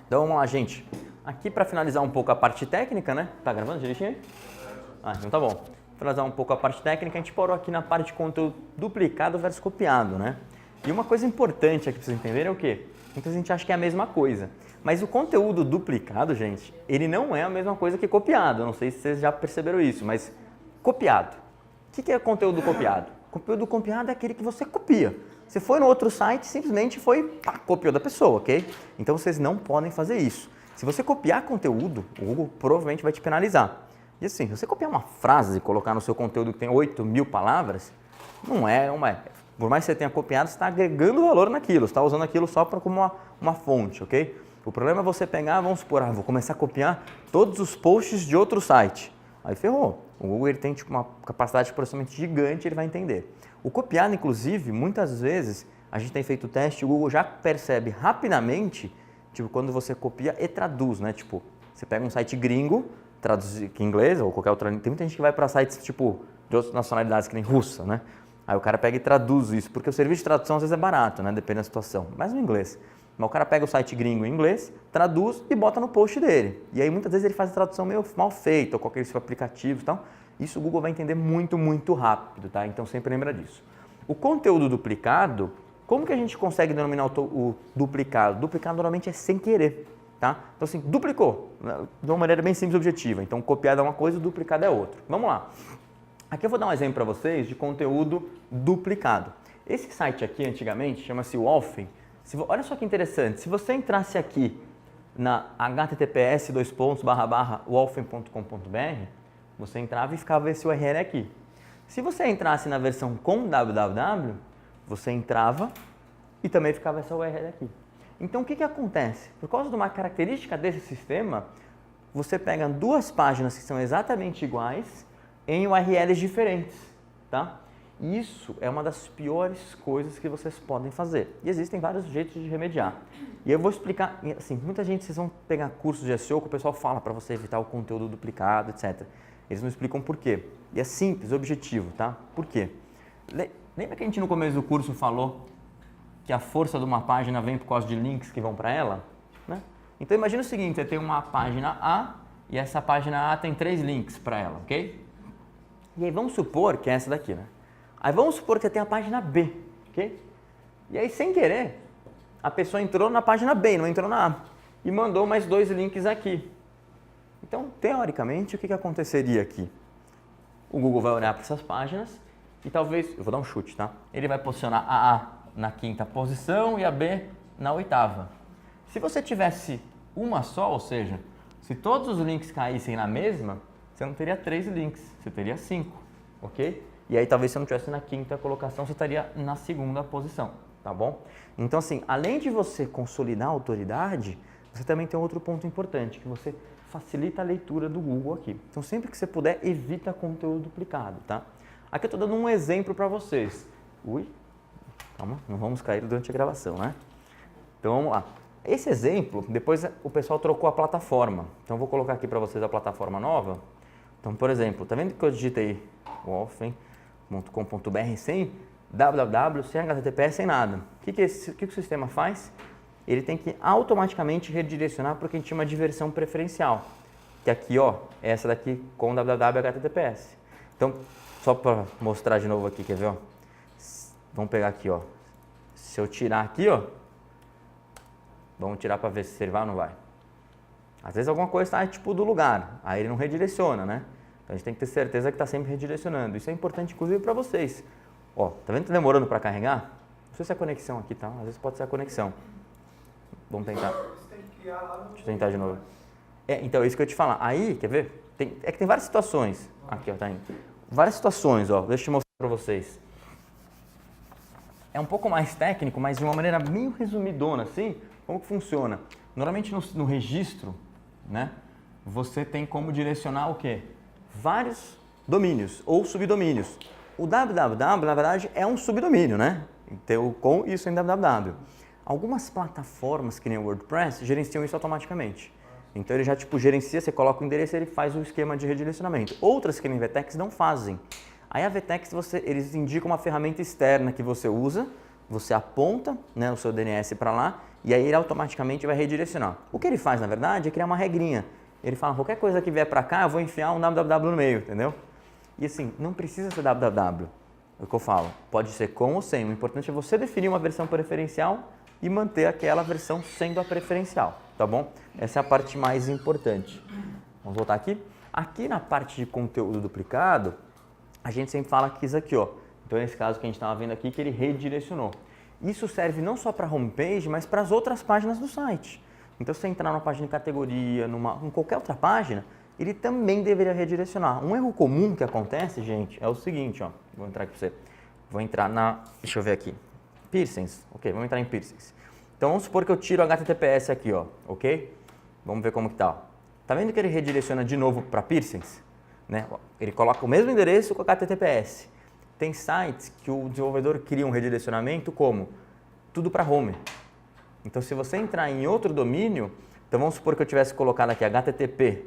Então vamos lá, gente. Aqui para finalizar um pouco a parte técnica, né? Tá gravando direitinho aí? Ah, então tá bom. Para finalizar um pouco a parte técnica, a gente parou aqui na parte de conteúdo duplicado versus copiado, né? E uma coisa importante aqui para vocês entenderem é o quê? Muita gente acha que é a mesma coisa. Mas o conteúdo duplicado, gente, ele não é a mesma coisa que copiado. Eu não sei se vocês já perceberam isso, mas copiado. O que é conteúdo copiado? Conteúdo copiado é aquele que você copia. Você foi no outro site, simplesmente copiou da pessoa, ok? Então vocês não podem fazer isso. Se você copiar conteúdo, o Google provavelmente vai te penalizar. E assim, se você copiar uma frase e colocar no seu conteúdo que tem 8.000 palavras, não é. Por mais que você tenha copiado, você está agregando valor naquilo, você está usando aquilo só como uma fonte, ok? O problema é você pegar, vamos supor, vou começar a copiar todos os posts de outro site. Aí ferrou. O Google ele tem tipo, uma capacidade de processamento gigante, ele vai entender. O copiado, inclusive, muitas vezes, a gente tem feito o teste, o Google já percebe rapidamente, tipo, quando você copia e traduz, né? Tipo, você pega um site gringo, traduz em inglês ou qualquer outra língua. Tem muita gente que vai para sites, tipo, de outras nacionalidades, que nem russa, né? Aí o cara pega e traduz isso, porque o serviço de tradução às vezes é barato, né? Depende da situação, mas no inglês. Mas o cara pega o site gringo em inglês, traduz e bota no post dele. E aí muitas vezes ele faz a tradução meio mal feita, ou com aqueles aplicativos e tal. Isso o Google vai entender muito, muito rápido, tá? Então sempre lembra disso. O conteúdo duplicado, como que a gente consegue denominar o duplicado? Duplicado normalmente é sem querer, tá? Então assim, duplicou, de uma maneira bem simples e objetiva. Então copiado é uma coisa, duplicado é outra. Vamos lá. Aqui eu vou dar um exemplo para vocês de conteúdo duplicado. Esse site aqui, antigamente, chama-se Wolfen. Olha só que interessante, se você entrasse aqui na https://wolfen.com.br, você entrava e ficava esse URL aqui. Se você entrasse na versão com www, você entrava e também ficava essa URL aqui. Então o que acontece? Por causa de uma característica desse sistema, você pega duas páginas que são exatamente iguais em URLs diferentes, tá? Isso é uma das piores coisas que vocês podem fazer. E existem vários jeitos de remediar. E eu vou explicar, assim, muita gente, vocês vão pegar cursos de SEO que o pessoal fala para você evitar o conteúdo duplicado, etc. Eles não explicam por quê. E é simples, objetivo, tá? Por quê? Lembra que a gente no começo do curso falou que a força de uma página vem por causa de links que vão para ela? Né? Então imagina o seguinte, você tem uma página A e essa página A tem 3 links para ela, ok? E aí vamos supor que é essa daqui, né? Aí vamos supor que você tem a página B, ok? E aí, sem querer, a pessoa entrou na página B, não entrou na A, e mandou mais 2 links aqui. Então, teoricamente, o que aconteceria aqui? O Google vai olhar para essas páginas e talvez, eu vou dar um chute, tá? Ele vai posicionar a A na 5ª posição e a B na 8ª. Se você tivesse uma só, ou seja, se todos os links caíssem na mesma, você não teria 3 links, você teria 5, ok? E aí talvez você não estivesse na 5ª colocação, você estaria na 2ª posição, tá bom? Então assim, além de você consolidar a autoridade, você também tem outro ponto importante, que você facilita a leitura do Google aqui. Então sempre que você puder, evita conteúdo duplicado, tá? Aqui eu estou dando um exemplo para vocês. Ui, calma, não vamos cair durante a gravação, né? Então vamos lá. Esse exemplo, depois o pessoal trocou a plataforma. Então eu vou colocar aqui para vocês a plataforma nova. Então, por exemplo, tá vendo que eu digitei wolfen.com.br sem www, sem https, sem nada. O que o sistema faz? Ele tem que automaticamente redirecionar para o que a gente chama de versão preferencial. Que aqui, ó, é essa daqui com www https. Então, só para mostrar de novo aqui, quer ver, ó? Vamos pegar aqui, ó. Se eu tirar aqui, ó, vamos tirar para ver se ele vai ou não vai. Às vezes alguma coisa está tipo do lugar, aí ele não redireciona, né? Então a gente tem que ter certeza que está sempre redirecionando. Isso é importante, inclusive, para vocês. Ó, tá vendo que tá demorando para carregar? Não sei se é a conexão aqui, tá? Às vezes pode ser a conexão. Vamos tentar. Deixa eu tentar de novo. Então, isso que eu ia te falar. Aí, quer ver? É que tem várias situações. Aqui, ó, tá indo. Várias situações, ó. Deixa eu mostrar para vocês. É um pouco mais técnico, mas de uma maneira meio resumidona, assim, como que funciona? Normalmente no registro, né, você tem como direcionar o quê? Vários domínios ou subdomínios. O www, na verdade, é um subdomínio, né? Então, com isso em www. Algumas plataformas, que nem o WordPress, gerenciam isso automaticamente. Então, ele já tipo gerencia, você coloca o endereço e ele faz o esquema de redirecionamento. Outras, que nem Vtex, não fazem. Aí a Vtex, eles indicam uma ferramenta externa que você usa, você aponta, né, o seu DNS para lá e aí ele automaticamente vai redirecionar. O que ele faz, na verdade, é criar uma regrinha. Ele fala, qualquer coisa que vier para cá, eu vou enfiar um www no meio, entendeu? E assim, não precisa ser www, é o que eu falo. Pode ser com ou sem. O importante é você definir uma versão preferencial e manter aquela versão sendo a preferencial, tá bom? Essa é a parte mais importante. Vamos voltar aqui. Aqui na parte de conteúdo duplicado, a gente sempre fala que isso aqui, ó. Então, nesse caso que a gente estava vendo aqui, que ele redirecionou. Isso serve não só para a homepage, mas para as outras páginas do site. Então, se você entrar numa página de categoria, em qualquer outra página, ele também deveria redirecionar. Um erro comum que acontece, gente, é o seguinte, ó. Vou entrar aqui para você. Vou entrar deixa eu ver aqui. Piercings. Ok, vamos entrar em piercings. Então, vamos supor que eu tiro o HTTPS aqui, ó. Ok? Vamos ver como que tá. Tá vendo que ele redireciona de novo para piercings? Né? Ele coloca o mesmo endereço com o HTTPS. Tem sites que o desenvolvedor cria um redirecionamento como tudo para home. Então, se você entrar em outro domínio, então vamos supor que eu tivesse colocado aqui HTTP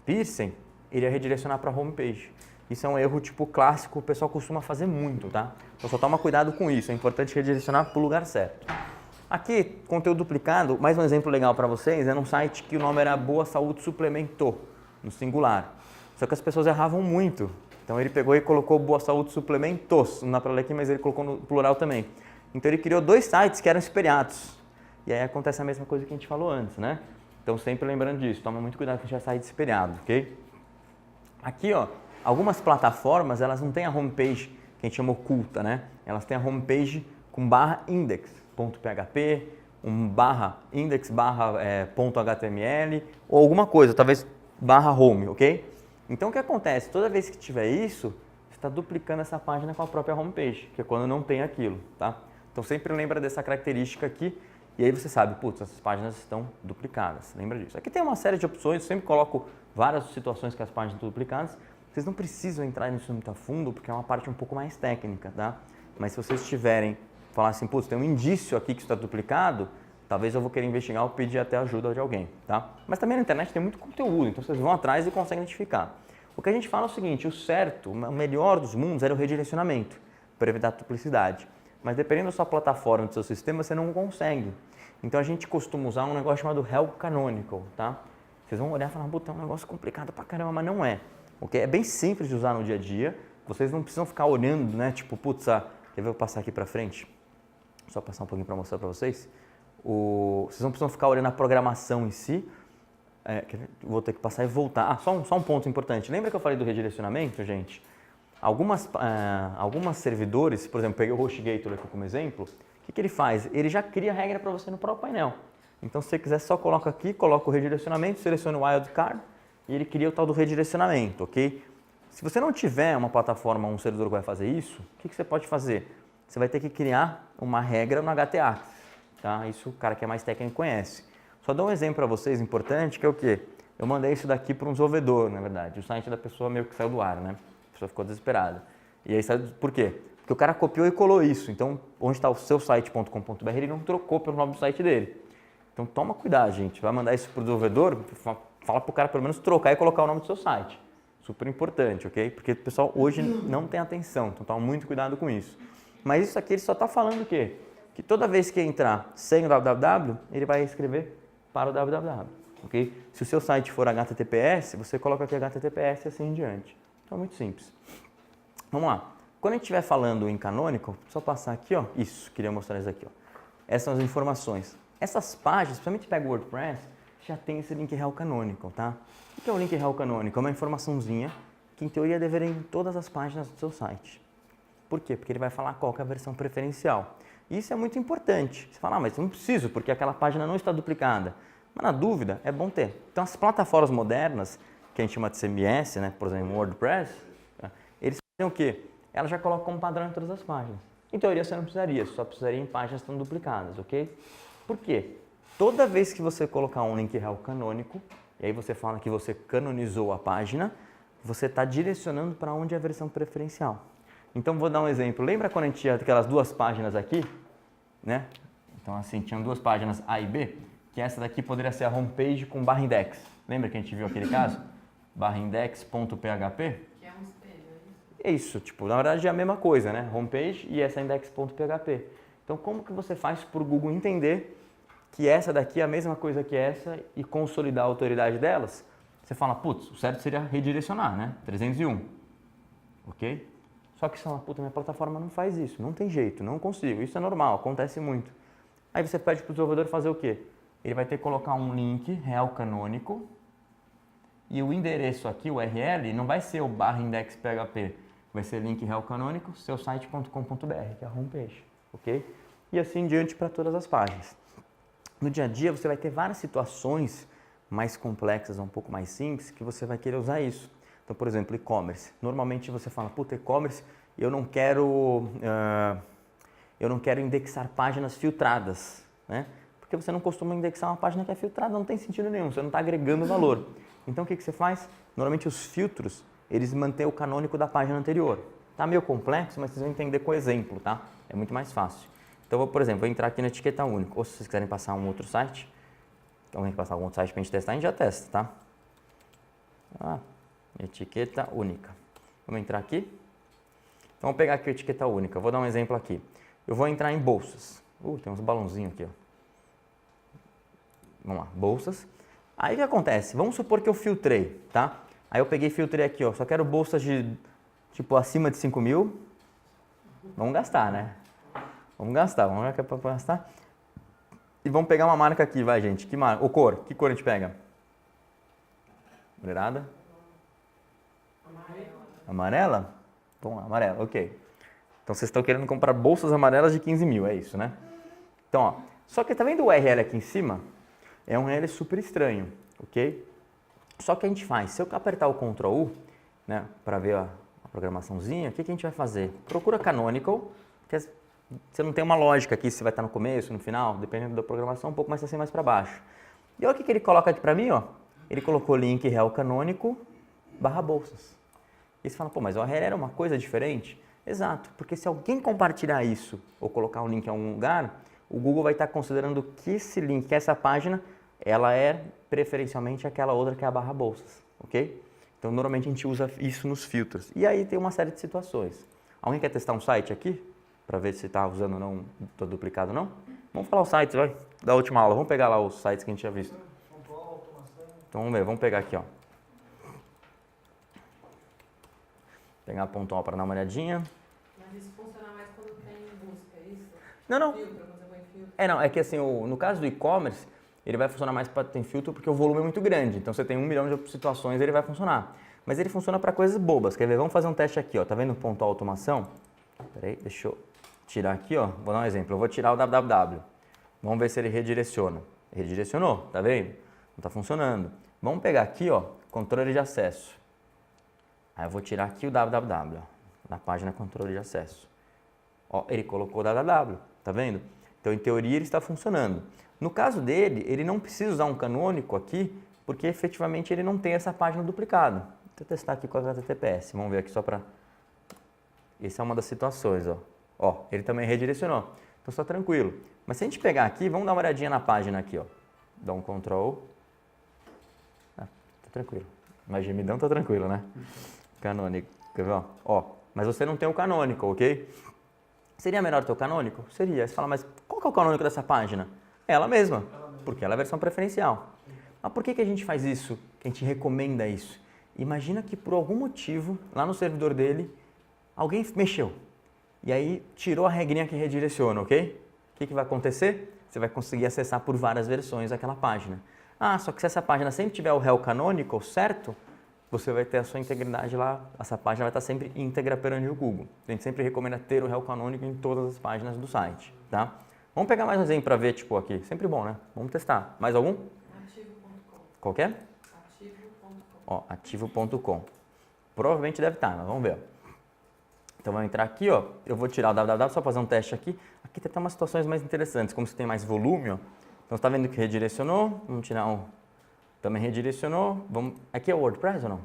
piercing, ele ia redirecionar para a homepage. Isso é um erro tipo clássico, o pessoal costuma fazer muito, tá? Então só toma cuidado com isso, é importante redirecionar para o lugar certo. Aqui, conteúdo duplicado, mais um exemplo legal para vocês, é num site que o nome era Boa Saúde Suplemento, no singular. Só que as pessoas erravam muito. Então ele pegou e colocou Boa Saúde Suplementos, não dá para ler aqui, mas ele colocou no plural também. Então ele criou dois sites que eram espelhados. E aí acontece a mesma coisa que a gente falou antes, né? Então sempre lembrando disso, toma muito cuidado com esse site espelhado, ok? Aqui, ó, algumas plataformas, elas não têm a homepage que a gente chama oculta, né? Elas têm a homepage com /index.php, /index/.html ou alguma coisa, talvez /home, ok? Então o que acontece? Toda vez que tiver isso, você está duplicando essa página com a própria homepage, que é quando não tem aquilo, tá? Então sempre lembra dessa característica aqui e aí você sabe, putz, essas páginas estão duplicadas, lembra disso. Aqui tem uma série de opções, eu sempre coloco várias situações que as páginas estão duplicadas. Vocês não precisam entrar nisso muito a fundo, porque é uma parte um pouco mais técnica, tá? Mas se vocês tiverem, falar assim, putz, tem um indício aqui que está duplicado, talvez eu vou querer investigar ou pedir até ajuda de alguém, tá? Mas também na internet tem muito conteúdo, então vocês vão atrás e conseguem identificar. O que a gente fala é o seguinte, o certo, o melhor dos mundos era o redirecionamento, para evitar duplicidade. Mas dependendo da sua plataforma, do seu sistema, você não consegue. Então a gente costuma usar um negócio chamado Help Canonical, tá? Vocês vão olhar e falar, puta, é um negócio complicado pra caramba, mas não é. Okay? É bem simples de usar no dia a dia, vocês não precisam ficar olhando, né? Tipo, putz, quer ver eu passar aqui pra frente? Só passar um pouquinho para mostrar para vocês. Vocês não precisam ficar olhando a programação em si. Vou ter que passar e voltar. Só um ponto importante. Lembra que eu falei do redirecionamento, gente? Algumas servidores, por exemplo, peguei o HostGator aqui como exemplo, o que ele faz? Ele já cria a regra para você no próprio painel. Então, se você quiser, só coloca aqui, coloca o redirecionamento, seleciona o wildcard e ele cria o tal do redirecionamento, ok? Se você não tiver uma plataforma, um servidor que vai fazer isso, o que você pode fazer? Você vai ter que criar uma regra no htaccess, tá? Isso o cara que é mais técnico conhece. Só dou um exemplo para vocês importante, que é o quê? Eu mandei isso daqui para um desenvolvedor, na verdade. O site da pessoa meio que saiu do ar, né? A pessoa ficou desesperada. E aí, sabe por quê? Porque o cara copiou e colou isso. Então, onde está o seu site.com.br, ele não trocou pelo nome do site dele. Então, toma cuidado, gente. Vai mandar isso para o desenvolvedor, fala para o cara pelo menos trocar e colocar o nome do seu site. Super importante, ok? Porque o pessoal hoje não tem atenção, então toma muito cuidado com isso. Mas isso aqui ele só está falando o quê? Que toda vez que entrar sem o www, ele vai escrever para o www, ok? Se o seu site for HTTPS, você coloca aqui HTTPS e assim em diante. Então é muito simples. Vamos lá. Quando a gente estiver falando em canonical, só passar aqui, ó. Isso, queria mostrar isso aqui, ó. Essas são as informações. Essas páginas, principalmente pega o WordPress, já tem esse link rel canonical, tá? O que é o link rel canonical? É uma informaçãozinha que, em teoria, deveria ir em todas as páginas do seu site. Por quê? Porque ele vai falar qual que é a versão preferencial. E isso é muito importante. Você fala, mas eu não preciso, porque aquela página não está duplicada. Mas, na dúvida, é bom ter. Então, as plataformas modernas, que a gente chama de CMS, né? Por exemplo, o WordPress, eles fazem o quê? Elas já colocam como padrão em todas as páginas. Em teoria, você não precisaria, só precisaria em páginas que estão duplicadas, ok? Por quê? Toda vez que você colocar um link rel canônico, e aí você fala que você canonizou a página, você está direcionando para onde é a versão preferencial. Então, vou dar um exemplo. Lembra quando a gente tinha aquelas duas páginas aqui? Né? Então, assim, tinham duas páginas A e B, que essa daqui poderia ser a homepage com /index. Lembra que a gente viu aquele caso? /index.php? É isso, tipo, na verdade é a mesma coisa, né? Homepage e essa index.php. Então, como que você faz para o Google entender que essa daqui é a mesma coisa que essa e consolidar a autoridade delas, você fala, putz, o certo seria redirecionar, né? 301, ok? Só que você fala, puta, minha plataforma não faz isso, não tem jeito, não consigo, isso é normal, acontece muito. Aí você pede para o desenvolvedor fazer o quê? Ele vai ter que colocar um link real canônico e o endereço aqui, o URL, não vai ser o /index.php, vai ser link real canônico, seusite.com.br, que é a homepage, ok? E assim em diante para todas as páginas. No dia a dia você vai ter várias situações mais complexas, um pouco mais simples, que você vai querer usar isso. Então, por exemplo, e-commerce. Normalmente você fala, puta, e-commerce, eu não quero indexar páginas filtradas, né? Porque você não costuma indexar uma página que é filtrada, não tem sentido nenhum, você não está agregando valor. Então, o que você faz? Normalmente os filtros, eles mantêm o canônico da página anterior. Tá meio complexo, mas vocês vão entender com exemplo, tá? É muito mais fácil. Então, por exemplo, vou entrar aqui na etiqueta única, ou se vocês quiserem passar um outro site, então tem que passar algum outro site para a gente testar, a gente já testa, tá? Etiqueta única. Vamos entrar aqui. Então, vamos pegar aqui a etiqueta única. Vou dar um exemplo aqui. Eu vou entrar em bolsas. Tem uns balãozinhos aqui, ó. Vamos lá, bolsas. Aí o que acontece? Vamos supor que eu filtrei, tá? Aí eu peguei e filtrei aqui, ó. Só quero bolsas de, tipo, acima de 5 mil. Vamos gastar, né? Vamos gastar. E vamos pegar uma marca aqui, vai, gente. Que marca? Ou cor. Que cor a gente pega? Mulherada? Amarela? Vamos lá, amarela, ok. Então vocês estão querendo comprar bolsas amarelas de 15 mil, é isso, né? Então, ó, só que tá vendo o URL aqui em cima? É um URL super estranho, ok? Só que a gente faz, se eu apertar o Ctrl U, né, para ver a programaçãozinha, o que a gente vai fazer? Procura canonical, que você não tem uma lógica aqui se vai estar no começo, no final, dependendo da programação, um pouco mais assim, mais para baixo. E olha o que ele coloca aqui para mim, ó. Ele colocou link real canônico /bolsas. E você fala, pô, mas o URL era uma coisa diferente? Exato, porque se alguém compartilhar isso ou colocar um link em algum lugar, o Google vai estar considerando que esse link, que essa página, ela é preferencialmente aquela outra que é a /bolsas, ok? Então, normalmente a gente usa isso nos filtros. E aí tem uma série de situações. Alguém quer testar um site aqui? Para ver se está usando ou não, está duplicado ou não? Vamos falar os sites, vai, da última aula. Vamos pegar lá os sites que a gente tinha visto. Então, vamos ver, vamos pegar aqui, ó. Pegar a pontual para dar uma olhadinha. Mas isso funciona mais quando tem busca, é isso? Não. Filtro, quando você põe filtro. Não, é que assim, no caso do e-commerce, ele vai funcionar mais para ter filtro porque o volume é muito grande. Então, você tem 1 milhão de situações, ele vai funcionar. Mas ele funciona para coisas bobas. Quer ver? Vamos fazer um teste aqui, ó. Tá vendo o pontual automação? Peraí, deixa eu tirar aqui, ó. Vou dar um exemplo. Eu vou tirar o www. Vamos ver se ele redireciona. Redirecionou, tá vendo? Não tá funcionando. Vamos pegar aqui, ó, controle de acesso. Aí eu vou tirar aqui o www, na página controle de acesso. Ó, ele colocou o www, tá vendo? Então, em teoria, ele está funcionando. No caso dele, ele não precisa usar um canônico aqui, porque efetivamente ele não tem essa página duplicada. Vou testar aqui com a HTTPS. Vamos ver aqui só para... Essa é uma das situações, ó. Ó, ele também redirecionou. Então, está tranquilo. Mas se a gente pegar aqui, vamos dar uma olhadinha na página aqui, ó. Dá um Ctrl. Tá tranquilo. Mas gemidão tá tranquilo, né? Canônico. Quer ver? Ó, mas você não tem o canônico, ok? Seria melhor ter o canônico? Seria. Aí você fala, mas qual que é o canônico dessa página? Ela mesma, porque ela é a versão preferencial. Mas por que a gente faz isso? Que a gente recomenda isso? Imagina que por algum motivo, lá no servidor dele, alguém mexeu. E aí tirou a regrinha que redireciona, ok? O que vai acontecer? Você vai conseguir acessar por várias versões aquela página. Ah, só que se essa página sempre tiver o rel canonical certo, você vai ter a sua integridade lá, essa página vai estar sempre íntegra perante o Google. A gente sempre recomenda ter o rel canonical em todas as páginas do site, tá? Vamos pegar mais um exemplo para ver, tipo, aqui. Sempre bom, né? Vamos testar. Mais algum? Ativo.com. Qual que é? Ativo.com. Ó, ativo.com. Provavelmente deve estar, mas vamos ver. Então, vamos entrar aqui, ó. Eu vou tirar o www, só fazer um teste aqui. Aqui tem até umas situações mais interessantes, como se tem mais volume, ó. Então, você está vendo que redirecionou. Vamos tirar um... Também redirecionou. Vamos... Aqui é o WordPress ou não?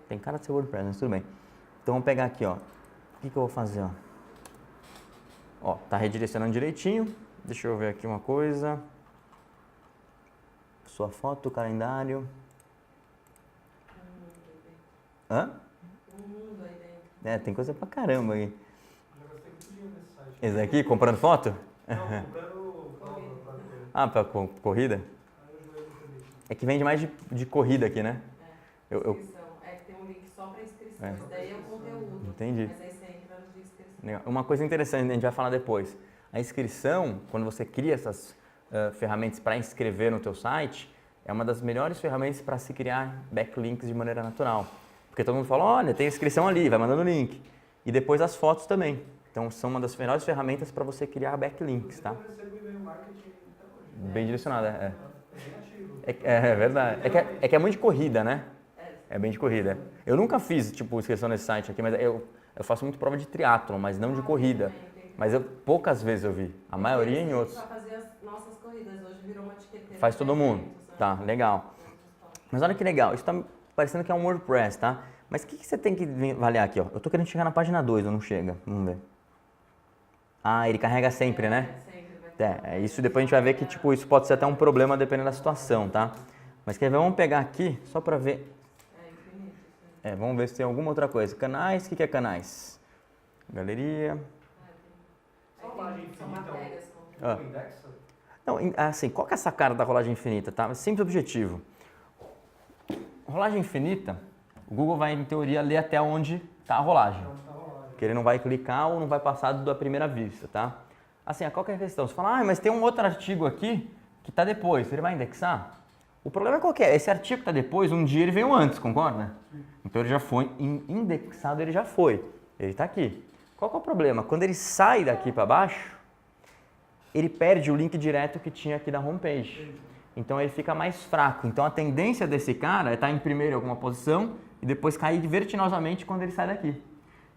Tem cara de ser WordPress, mas tudo bem. Então, vamos pegar aqui, ó. O que eu vou fazer, ó? Ó, tá redirecionando direitinho. Deixa eu ver aqui uma coisa. Sua foto, calendário. Hã? Tem coisa pra caramba aí. Esse aqui, comprando foto? Não, comprando Ah, para corrida? É que vende mais de corrida aqui, né? Inscrição. É que tem um link só para inscrição. Isso daí é o conteúdo. Entendi. Mas aí você entra no de inscrição. Legal. Uma coisa interessante, a gente vai falar depois. A inscrição, quando você cria essas ferramentas para inscrever no teu site, é uma das melhores ferramentas para se criar backlinks de maneira natural. Porque todo mundo fala, olha, tem inscrição ali, vai mandando o link. E depois as fotos também. Então, são uma das melhores ferramentas para você criar backlinks, tá? Bem direcionada, é. É verdade. É que é muito de corrida, né? É bem de corrida. Eu nunca fiz, tipo, inscrição nesse site aqui, mas eu faço muito prova de triatlon, mas não de corrida. Mas poucas vezes eu vi. A maioria em outros. Para fazer as nossas corridas. Hoje virou uma etiqueteira. Faz todo mundo. Tá, legal. Mas olha que legal. Isso tá parecendo que é um WordPress, tá? Mas o que você tem que avaliar aqui, ó? Eu tô querendo chegar na página 2, ou não chega? Vamos ver. Ah, ele carrega sempre, né? Isso depois a gente vai ver que tipo, isso pode ser até um problema dependendo da situação, tá? Mas quer ver? Vamos pegar aqui só para ver. Vamos ver se tem alguma outra coisa. Canais, o que é canais? Galeria. São matérias. Não, assim, qual que é essa cara da rolagem infinita, tá? Simples objetivo. Rolagem infinita, o Google vai, em teoria, ler até onde está a rolagem. Porque ele não vai clicar ou não vai passar da primeira vista, tá? Assim, qual que é a questão? Você fala, mas tem um outro artigo aqui que está depois, ele vai indexar? O problema é qual que é? Esse artigo que está depois, um dia ele veio antes, concorda? Então ele já foi indexado, ele já foi. Ele está aqui. Qual que é o problema? Quando ele sai daqui para baixo, ele perde o link direto que tinha aqui da homepage. Então ele fica mais fraco. Então a tendência desse cara é estar em primeiro em alguma posição e depois cair vertiginosamente quando ele sai daqui.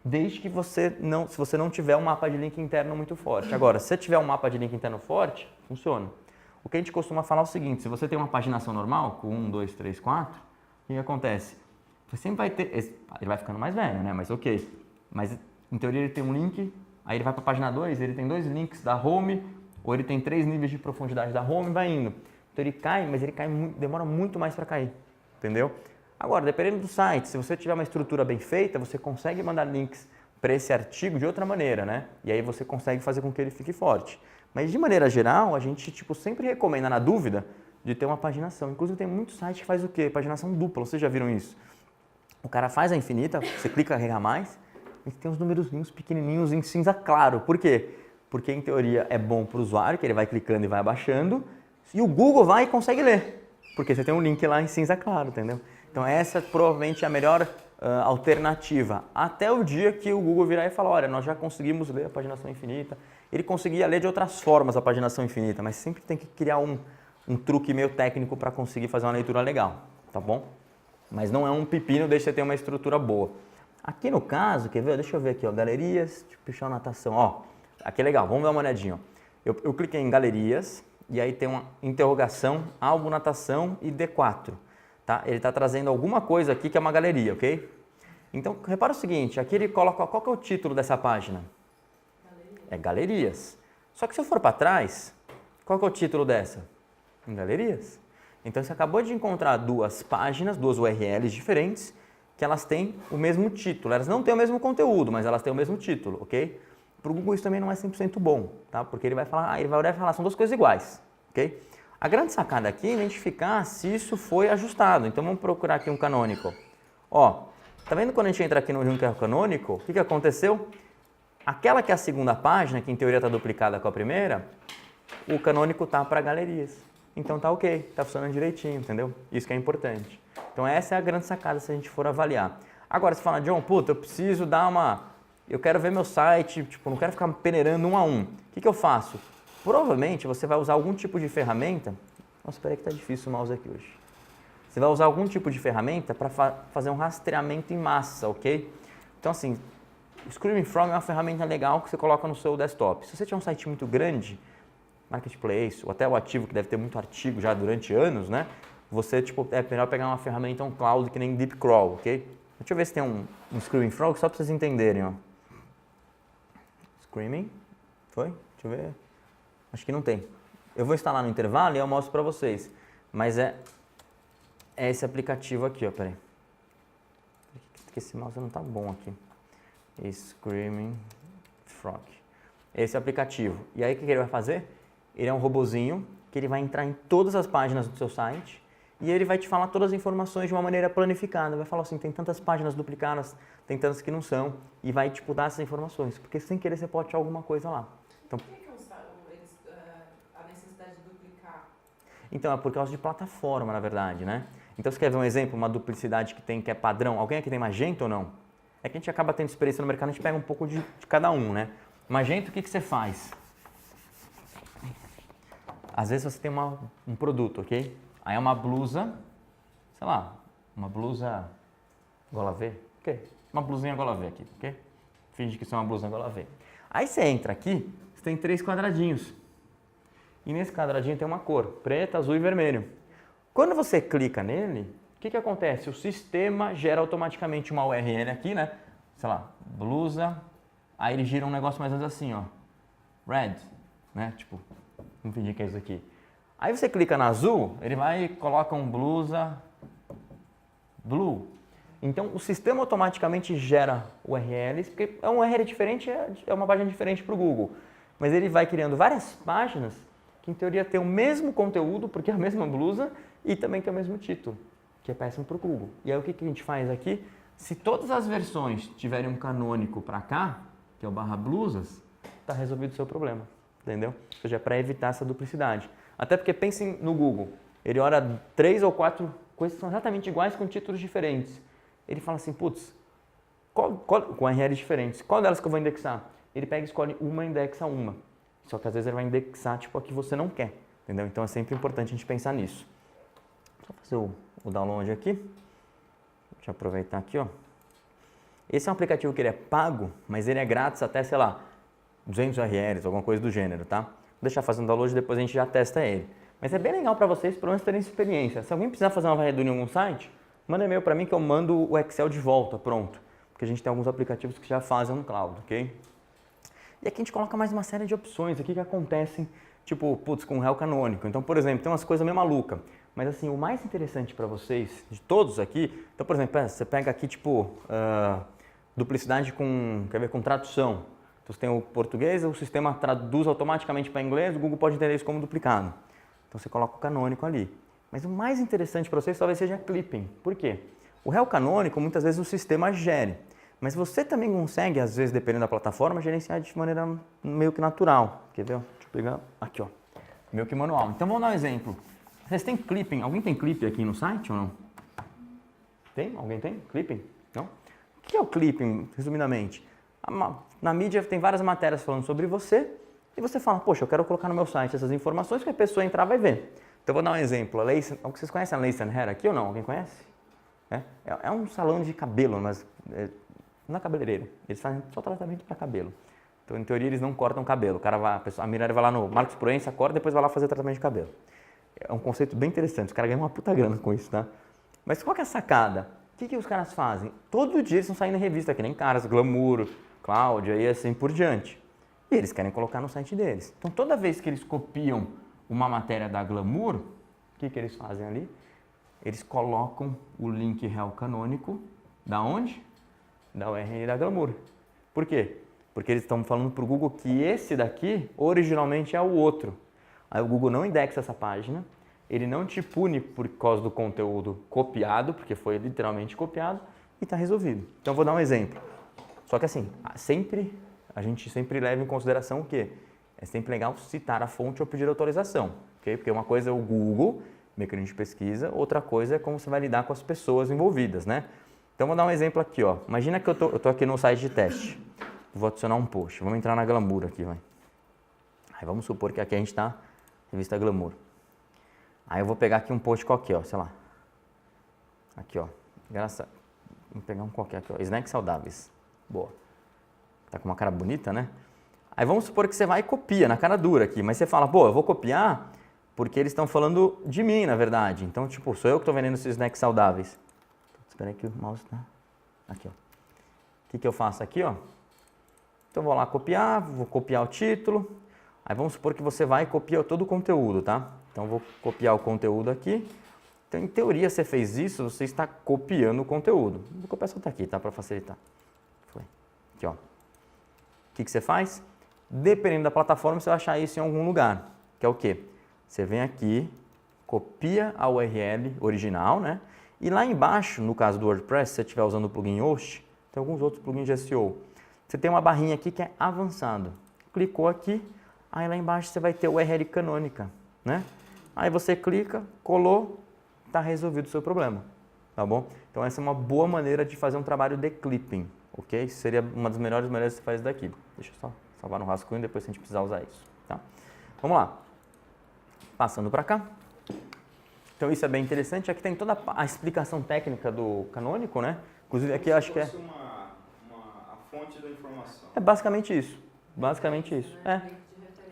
Desde que se você não tiver um mapa de link interno muito forte. Agora, se você tiver um mapa de link interno forte, funciona. O que a gente costuma falar é o seguinte, se você tem uma paginação normal, com 1, 2, 3, 4, o que acontece? Você sempre vai ter, ele vai ficando mais velho, né? Mas ok. Mas em teoria ele tem um link, aí ele vai para a página 2, ele tem 2 links da home, ou ele tem 3 níveis de profundidade da home e vai indo. Então ele cai, mas ele cai demora muito mais para cair, entendeu? Agora, dependendo do site, se você tiver uma estrutura bem feita, você consegue mandar links para esse artigo de outra maneira, né? E aí você consegue fazer com que ele fique forte. Mas de maneira geral, a gente sempre recomenda, na dúvida, de ter uma paginação. Inclusive tem muito site que faz o quê? Paginação dupla, vocês já viram isso? O cara faz a infinita, você clica carregar mais, e tem uns numerozinhos pequenininhos em cinza claro. Por quê? Porque em teoria é bom para o usuário, que ele vai clicando e vai abaixando, e o Google vai e consegue ler, porque você tem um link lá em cinza claro, entendeu? Então essa provavelmente é a melhor alternativa, até o dia que o Google virar e falar, olha, nós já conseguimos ler a paginação infinita. Ele conseguia ler de outras formas a paginação infinita, mas sempre tem que criar um truque meio técnico para conseguir fazer uma leitura legal, tá bom? Mas não é um pepino, deixa de ter uma estrutura boa. Aqui no caso, quer ver? Deixa eu ver aqui, ó, galerias, puxar natação, ó, aqui é legal, vamos dar uma olhadinha, ó. Eu cliquei em galerias, e aí tem uma interrogação, álbum, natação e D4. Tá? Ele está trazendo alguma coisa aqui que é uma galeria, ok? Então, repara o seguinte, aqui ele coloca, qual que é o título dessa página? É galerias. Só que se eu for para trás, qual que é o título dessa? Em galerias. Então, você acabou de encontrar duas páginas, duas URLs diferentes, que elas têm o mesmo título. Elas não têm o mesmo conteúdo, mas elas têm o mesmo título, ok? Para o Google isso também não é 100% bom, tá? Porque ele vai falar, ele vai olhar e falar, são duas coisas iguais, ok? A grande sacada aqui é identificar se isso foi ajustado. Então vamos procurar aqui um canônico. Ó, tá vendo quando a gente entra aqui no link canônico, o que aconteceu? Aquela que é a segunda página, que em teoria está duplicada com a primeira, o canônico tá para galerias. Então tá ok, tá funcionando direitinho, entendeu? Isso que é importante. Então essa é a grande sacada se a gente for avaliar. Agora você fala, John, puta, eu preciso dar eu quero ver meu site, tipo, não quero ficar peneirando um a um. O que eu faço? Provavelmente você vai usar algum tipo de ferramenta. Nossa, espera aí que tá difícil o mouse aqui hoje. Você vai usar algum tipo de ferramenta para fazer um rastreamento em massa, ok? Então assim, o Screaming Frog é uma ferramenta legal que você coloca no seu desktop. Se você tiver um site muito grande, Marketplace, ou até o ativo que deve ter muito artigo já durante anos, né? Você, tipo, é melhor pegar uma ferramenta, um cloud que nem DeepCrawl, ok? Deixa eu ver se tem um Screaming Frog, só para vocês entenderem, ó. Screaming, foi? Deixa eu ver. Acho que não tem. Eu vou instalar no intervalo e eu mostro para vocês. Mas é esse aplicativo aqui, ó, peraí. Porque esse mouse não tá bom aqui. Screaming Frog. Esse aplicativo. E aí o que ele vai fazer? Ele é um robozinho que ele vai entrar em todas as páginas do seu site e ele vai te falar todas as informações de uma maneira planificada. Vai falar assim, tem tantas páginas duplicadas, tem tantas que não são, e vai tipo dar essas informações, porque sem querer você pode achar alguma coisa lá. Então, Por que a necessidade de duplicar? então, é por causa de plataforma, na verdade, né? Então, você quer ver um exemplo, uma duplicidade que é padrão? Alguém aqui tem Magento ou não? É que a gente acaba tendo experiência no mercado, a gente pega um pouco de cada um, né? Magento, o que você faz? Às vezes você tem um produto, ok? Aí é uma blusa, sei lá, uma blusa gola V, ok? Uma blusinha gola V aqui, ok? Finge que isso é uma blusa gola V. Aí você entra aqui, você tem 3 quadradinhos. E nesse quadradinho tem uma cor, preto, azul e vermelho. Quando você clica nele, o que acontece? O sistema gera automaticamente uma URL aqui, né? Sei lá, blusa, aí ele gira um negócio mais ou menos assim, ó. Red, né? Tipo, vamos fingir que é isso aqui. Aí você clica na azul, ele vai e coloca um blusa blue. Então o sistema automaticamente gera URLs, porque é uma URL diferente, é uma página diferente para o Google. Mas ele vai criando várias páginas que em teoria tem o mesmo conteúdo, porque é a mesma blusa, e também tem o mesmo título, que é péssimo para o Google. E aí o que a gente faz aqui? Se todas as versões tiverem um canônico para cá, que é o /blusas, está resolvido o seu problema, entendeu? Ou seja, para evitar essa duplicidade. Até porque pensem no Google, ele olha 3 ou 4 coisas que são exatamente iguais com títulos diferentes. Ele fala assim, putz, com URLs diferentes, qual delas que eu vou indexar? Ele pega e escolhe uma e indexa uma. Só que às vezes ele vai indexar tipo a que você não quer, entendeu? Então é sempre importante a gente pensar nisso. Só fazer o download aqui. Deixa eu aproveitar aqui, ó. Esse é um aplicativo que ele é pago, mas ele é grátis até, sei lá, 200 URLs, alguma coisa do gênero, tá? Vou deixar fazendo download e depois a gente já testa ele. Mas é bem legal para vocês, pelo menos terem experiência. Se alguém precisar fazer uma varredura em algum site, manda e-mail para mim que eu mando o Excel de volta, pronto. Porque a gente tem alguns aplicativos que já fazem no cloud, ok? E aqui a gente coloca mais uma série de opções aqui que acontecem, tipo, putz, com o réu canônico. Então, por exemplo, tem umas coisas meio malucas. Mas assim, o mais interessante para vocês, de todos aqui, então, por exemplo, você pega aqui, tipo, duplicidade com tradução. Então, você tem o português, o sistema traduz automaticamente para inglês, o Google pode entender isso como duplicado. Então, você coloca o canônico ali. Mas o mais interessante para vocês talvez seja clipping. Por quê? O réu canônico, muitas vezes o sistema gere. Mas você também consegue, às vezes, dependendo da plataforma, gerenciar de maneira meio que natural. Quer ver? Deixa eu pegar aqui, ó. Meio que manual. Então, vamos dar um exemplo. Vocês têm clipping? Alguém tem clipping aqui no site ou não? Tem? Alguém tem? Clipping? Não? O que é o clipping, resumidamente? Na mídia tem várias matérias falando sobre você e você fala, poxa, eu quero colocar no meu site essas informações que a pessoa entrar vai ver. Então, eu vou dar um exemplo. Vocês conhecem a Lace & Hair aqui ou não? Alguém conhece? É um salão de cabelo, mas na cabeleireira. Eles fazem só tratamento para cabelo. Então, em teoria, eles não cortam cabelo. A Mirella vai lá no Marcos Proença, corta, depois vai lá fazer tratamento de cabelo. É um conceito bem interessante. Os caras ganham uma puta grana com isso, tá? Mas qual que é a sacada? O que os caras fazem? Todo dia eles estão saindo em revista, que nem Caras, Glamour, Cláudia e assim por diante. E eles querem colocar no site deles. Então, toda vez que eles copiam uma matéria da Glamour, o que eles fazem ali? Eles colocam o link réu canônico da onde? Da URL da Glamour. Por quê? Porque eles estão falando para o Google que esse daqui originalmente é o outro. Aí o Google não indexa essa página, ele não te pune por causa do conteúdo copiado, porque foi literalmente copiado, e está resolvido. Então eu vou dar um exemplo. Só que assim, a gente sempre leva em consideração o quê? É sempre legal citar a fonte ou pedir autorização, ok? Porque uma coisa é o Google, mecanismo de pesquisa, outra coisa é como você vai lidar com as pessoas envolvidas, né? Então vou dar um exemplo aqui, ó. Imagina que eu tô aqui no site de teste. Vou adicionar um post. Vamos entrar na Glamour aqui, vai. Aí vamos supor que aqui a gente está revista Glamour. Aí eu vou pegar aqui um post qualquer, ó, sei lá. Aqui, ó. Vou pegar um qualquer aqui, ó. Snacks saudáveis. Boa. Tá com uma cara bonita, né? Aí vamos supor que você vai e copia na cara dura aqui, mas você fala, pô, eu vou copiar porque eles estão falando de mim, na verdade. Então, tipo, sou eu que estou vendendo esses snacks saudáveis. Espera aí que o mouse tá... Aqui, ó. O que eu faço aqui, ó? Então, eu vou lá copiar, vou copiar o título. Aí vamos supor que você vai e copia todo o conteúdo, tá? Então, eu vou copiar o conteúdo aqui. Então, em teoria, você fez isso, você está copiando o conteúdo. Vou copiar só aqui, tá? Para facilitar. Foi. Aqui, ó. O que você faz? Dependendo da plataforma, você vai achar isso em algum lugar. Que é o quê? Você vem aqui, copia a URL original, né? E lá embaixo, no caso do WordPress, se você estiver usando o plugin Yoast, tem alguns outros plugins de SEO. Você tem uma barrinha aqui que é avançado. Clicou aqui, aí lá embaixo você vai ter a URL canônica, né? Aí você clica, colou, está resolvido o seu problema, tá bom? Então essa é uma boa maneira de fazer um trabalho de clipping, ok? Isso seria uma das melhores maneiras de você fazer isso daqui. Deixa eu só salvar no rascunho, depois se a gente precisar usar isso, tá? Vamos lá. Passando para cá. Então isso é bem interessante. Aqui tem toda a explicação técnica do canônico, né? Inclusive aqui eu acho que é... a fonte da informação. É basicamente isso. Basicamente isso.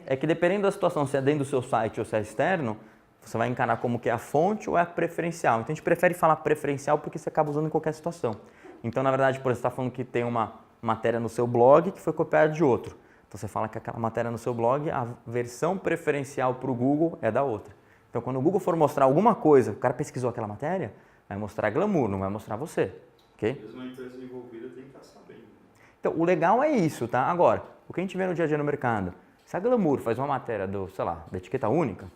É que dependendo da situação, se é dentro do seu site ou se é externo, você vai encarar como que é a fonte ou é a preferencial. Então a gente prefere falar preferencial porque você acaba usando em qualquer situação. Então, na verdade, por exemplo, você está falando que tem uma matéria no seu blog que foi copiada de outro. Então você fala que aquela matéria no seu blog, a versão preferencial para o Google é da outra. Então quando o Google for mostrar alguma coisa, o cara pesquisou aquela matéria, vai mostrar glamour, não vai mostrar você. Ok? Mesmo a empresa envolvida tem que estar sabendo. Então o legal é isso, tá? Agora, o que a gente vê no dia a dia no mercado, se a Glamour faz uma matéria do, sei lá, da etiqueta única,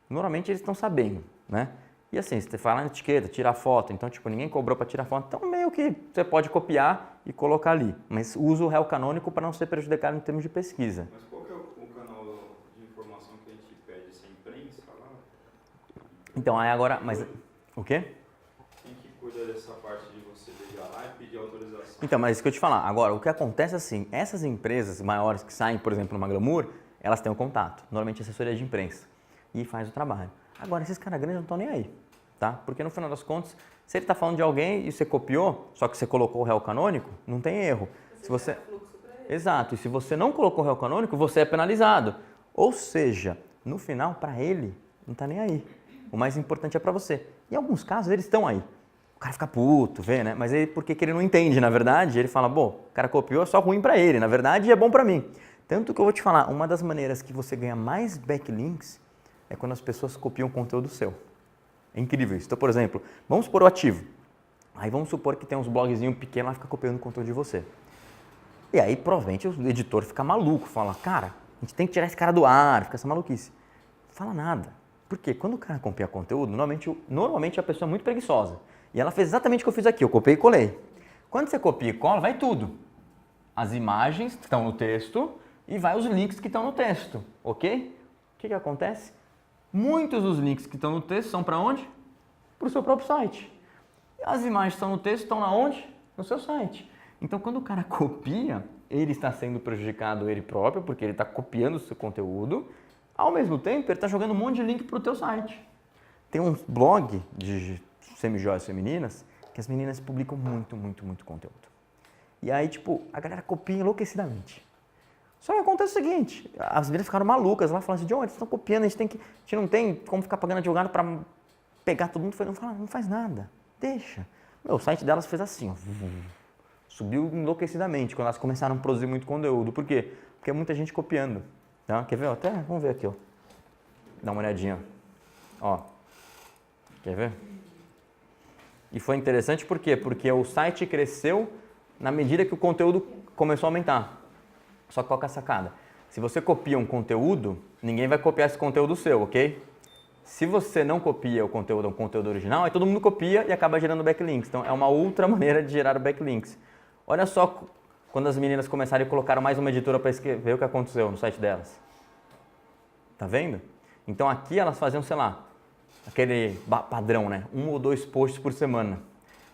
normalmente eles estão sabendo, né? E assim, se você fala na etiqueta, tira a foto, então tipo, ninguém cobrou para tirar foto, então meio que você pode copiar e colocar ali. Mas usa o réu canônico para não ser prejudicado em termos de pesquisa. Mas qual que é o canal de informação que a gente pede? Se é imprensa lá? Então aí agora, mas o quê? Quem que cuida dessa parte de você ligar lá e pedir autorização? Então, mas isso que eu te falar, agora o que acontece é assim, essas empresas maiores que saem, por exemplo, numa Glamour, elas têm um contato, normalmente assessoria de imprensa, e faz o trabalho. Agora, esses caras grandes não estão nem aí, tá? Porque no final das contas, se ele está falando de alguém e você copiou, só que você colocou o réu canônico, não tem erro. Se você... Exato, e se você não colocou o réu canônico, você é penalizado. Ou seja, no final, para ele, não está nem aí. O mais importante é para você. Em alguns casos, eles estão aí. O cara fica puto, vê, né? Mas ele, porque ele não entende, na verdade, ele fala, bom, o cara copiou, é só ruim para ele, na verdade é bom para mim. Tanto que eu vou te falar, uma das maneiras que você ganha mais backlinks é quando as pessoas copiam conteúdo seu. É incrível isso. Então, por exemplo, vamos supor o ativo. Aí vamos supor que tem uns blogzinhos pequenos lá que fica copiando conteúdo de você. E aí, provavelmente, o editor fica maluco, fala, cara, a gente tem que tirar esse cara do ar, fica essa maluquice. Não fala nada. Por quê? Quando o cara copia conteúdo, normalmente a pessoa é muito preguiçosa. E ela fez exatamente o que eu fiz aqui, eu copiei e colei. Quando você copia e cola, vai tudo. As imagens que estão no texto e vai os links que estão no texto, ok? O que acontece? Muitos dos links que estão no texto são para onde? Para o seu próprio site. As imagens que estão no texto estão na onde? No seu site. Então, quando o cara copia, ele está sendo prejudicado ele próprio, porque ele está copiando o seu conteúdo. Ao mesmo tempo, ele está jogando um monte de link para o teu site. Tem um blog de semijoias femininas que as meninas publicam muito conteúdo. E aí, tipo, a galera copia enlouquecidamente. Só que acontece o seguinte, as meninas ficaram malucas lá, falando assim, John, eles estão copiando, a gente não tem como ficar pagando advogado para pegar todo mundo. Não faz nada, deixa. O site delas fez assim, ó, subiu enlouquecidamente quando elas começaram a produzir muito conteúdo. Por quê? Porque é muita gente copiando. Tá? Quer ver? Até, vamos ver aqui, ó. Dá uma olhadinha. Ó. Quer ver? E foi interessante por quê? Porque o site cresceu na medida que o conteúdo começou a aumentar. Só que qual que é a sacada? Se você copia um conteúdo, ninguém vai copiar esse conteúdo seu, ok? Se você não copia um conteúdo original, aí todo mundo copia e acaba gerando backlinks. Então, é uma outra maneira de gerar backlinks. Olha só quando as meninas começaram e colocaram mais uma editora para escrever o que aconteceu no site delas. Tá vendo? Então, aqui elas faziam, sei lá, aquele padrão, né? 1 ou 2 posts por semana.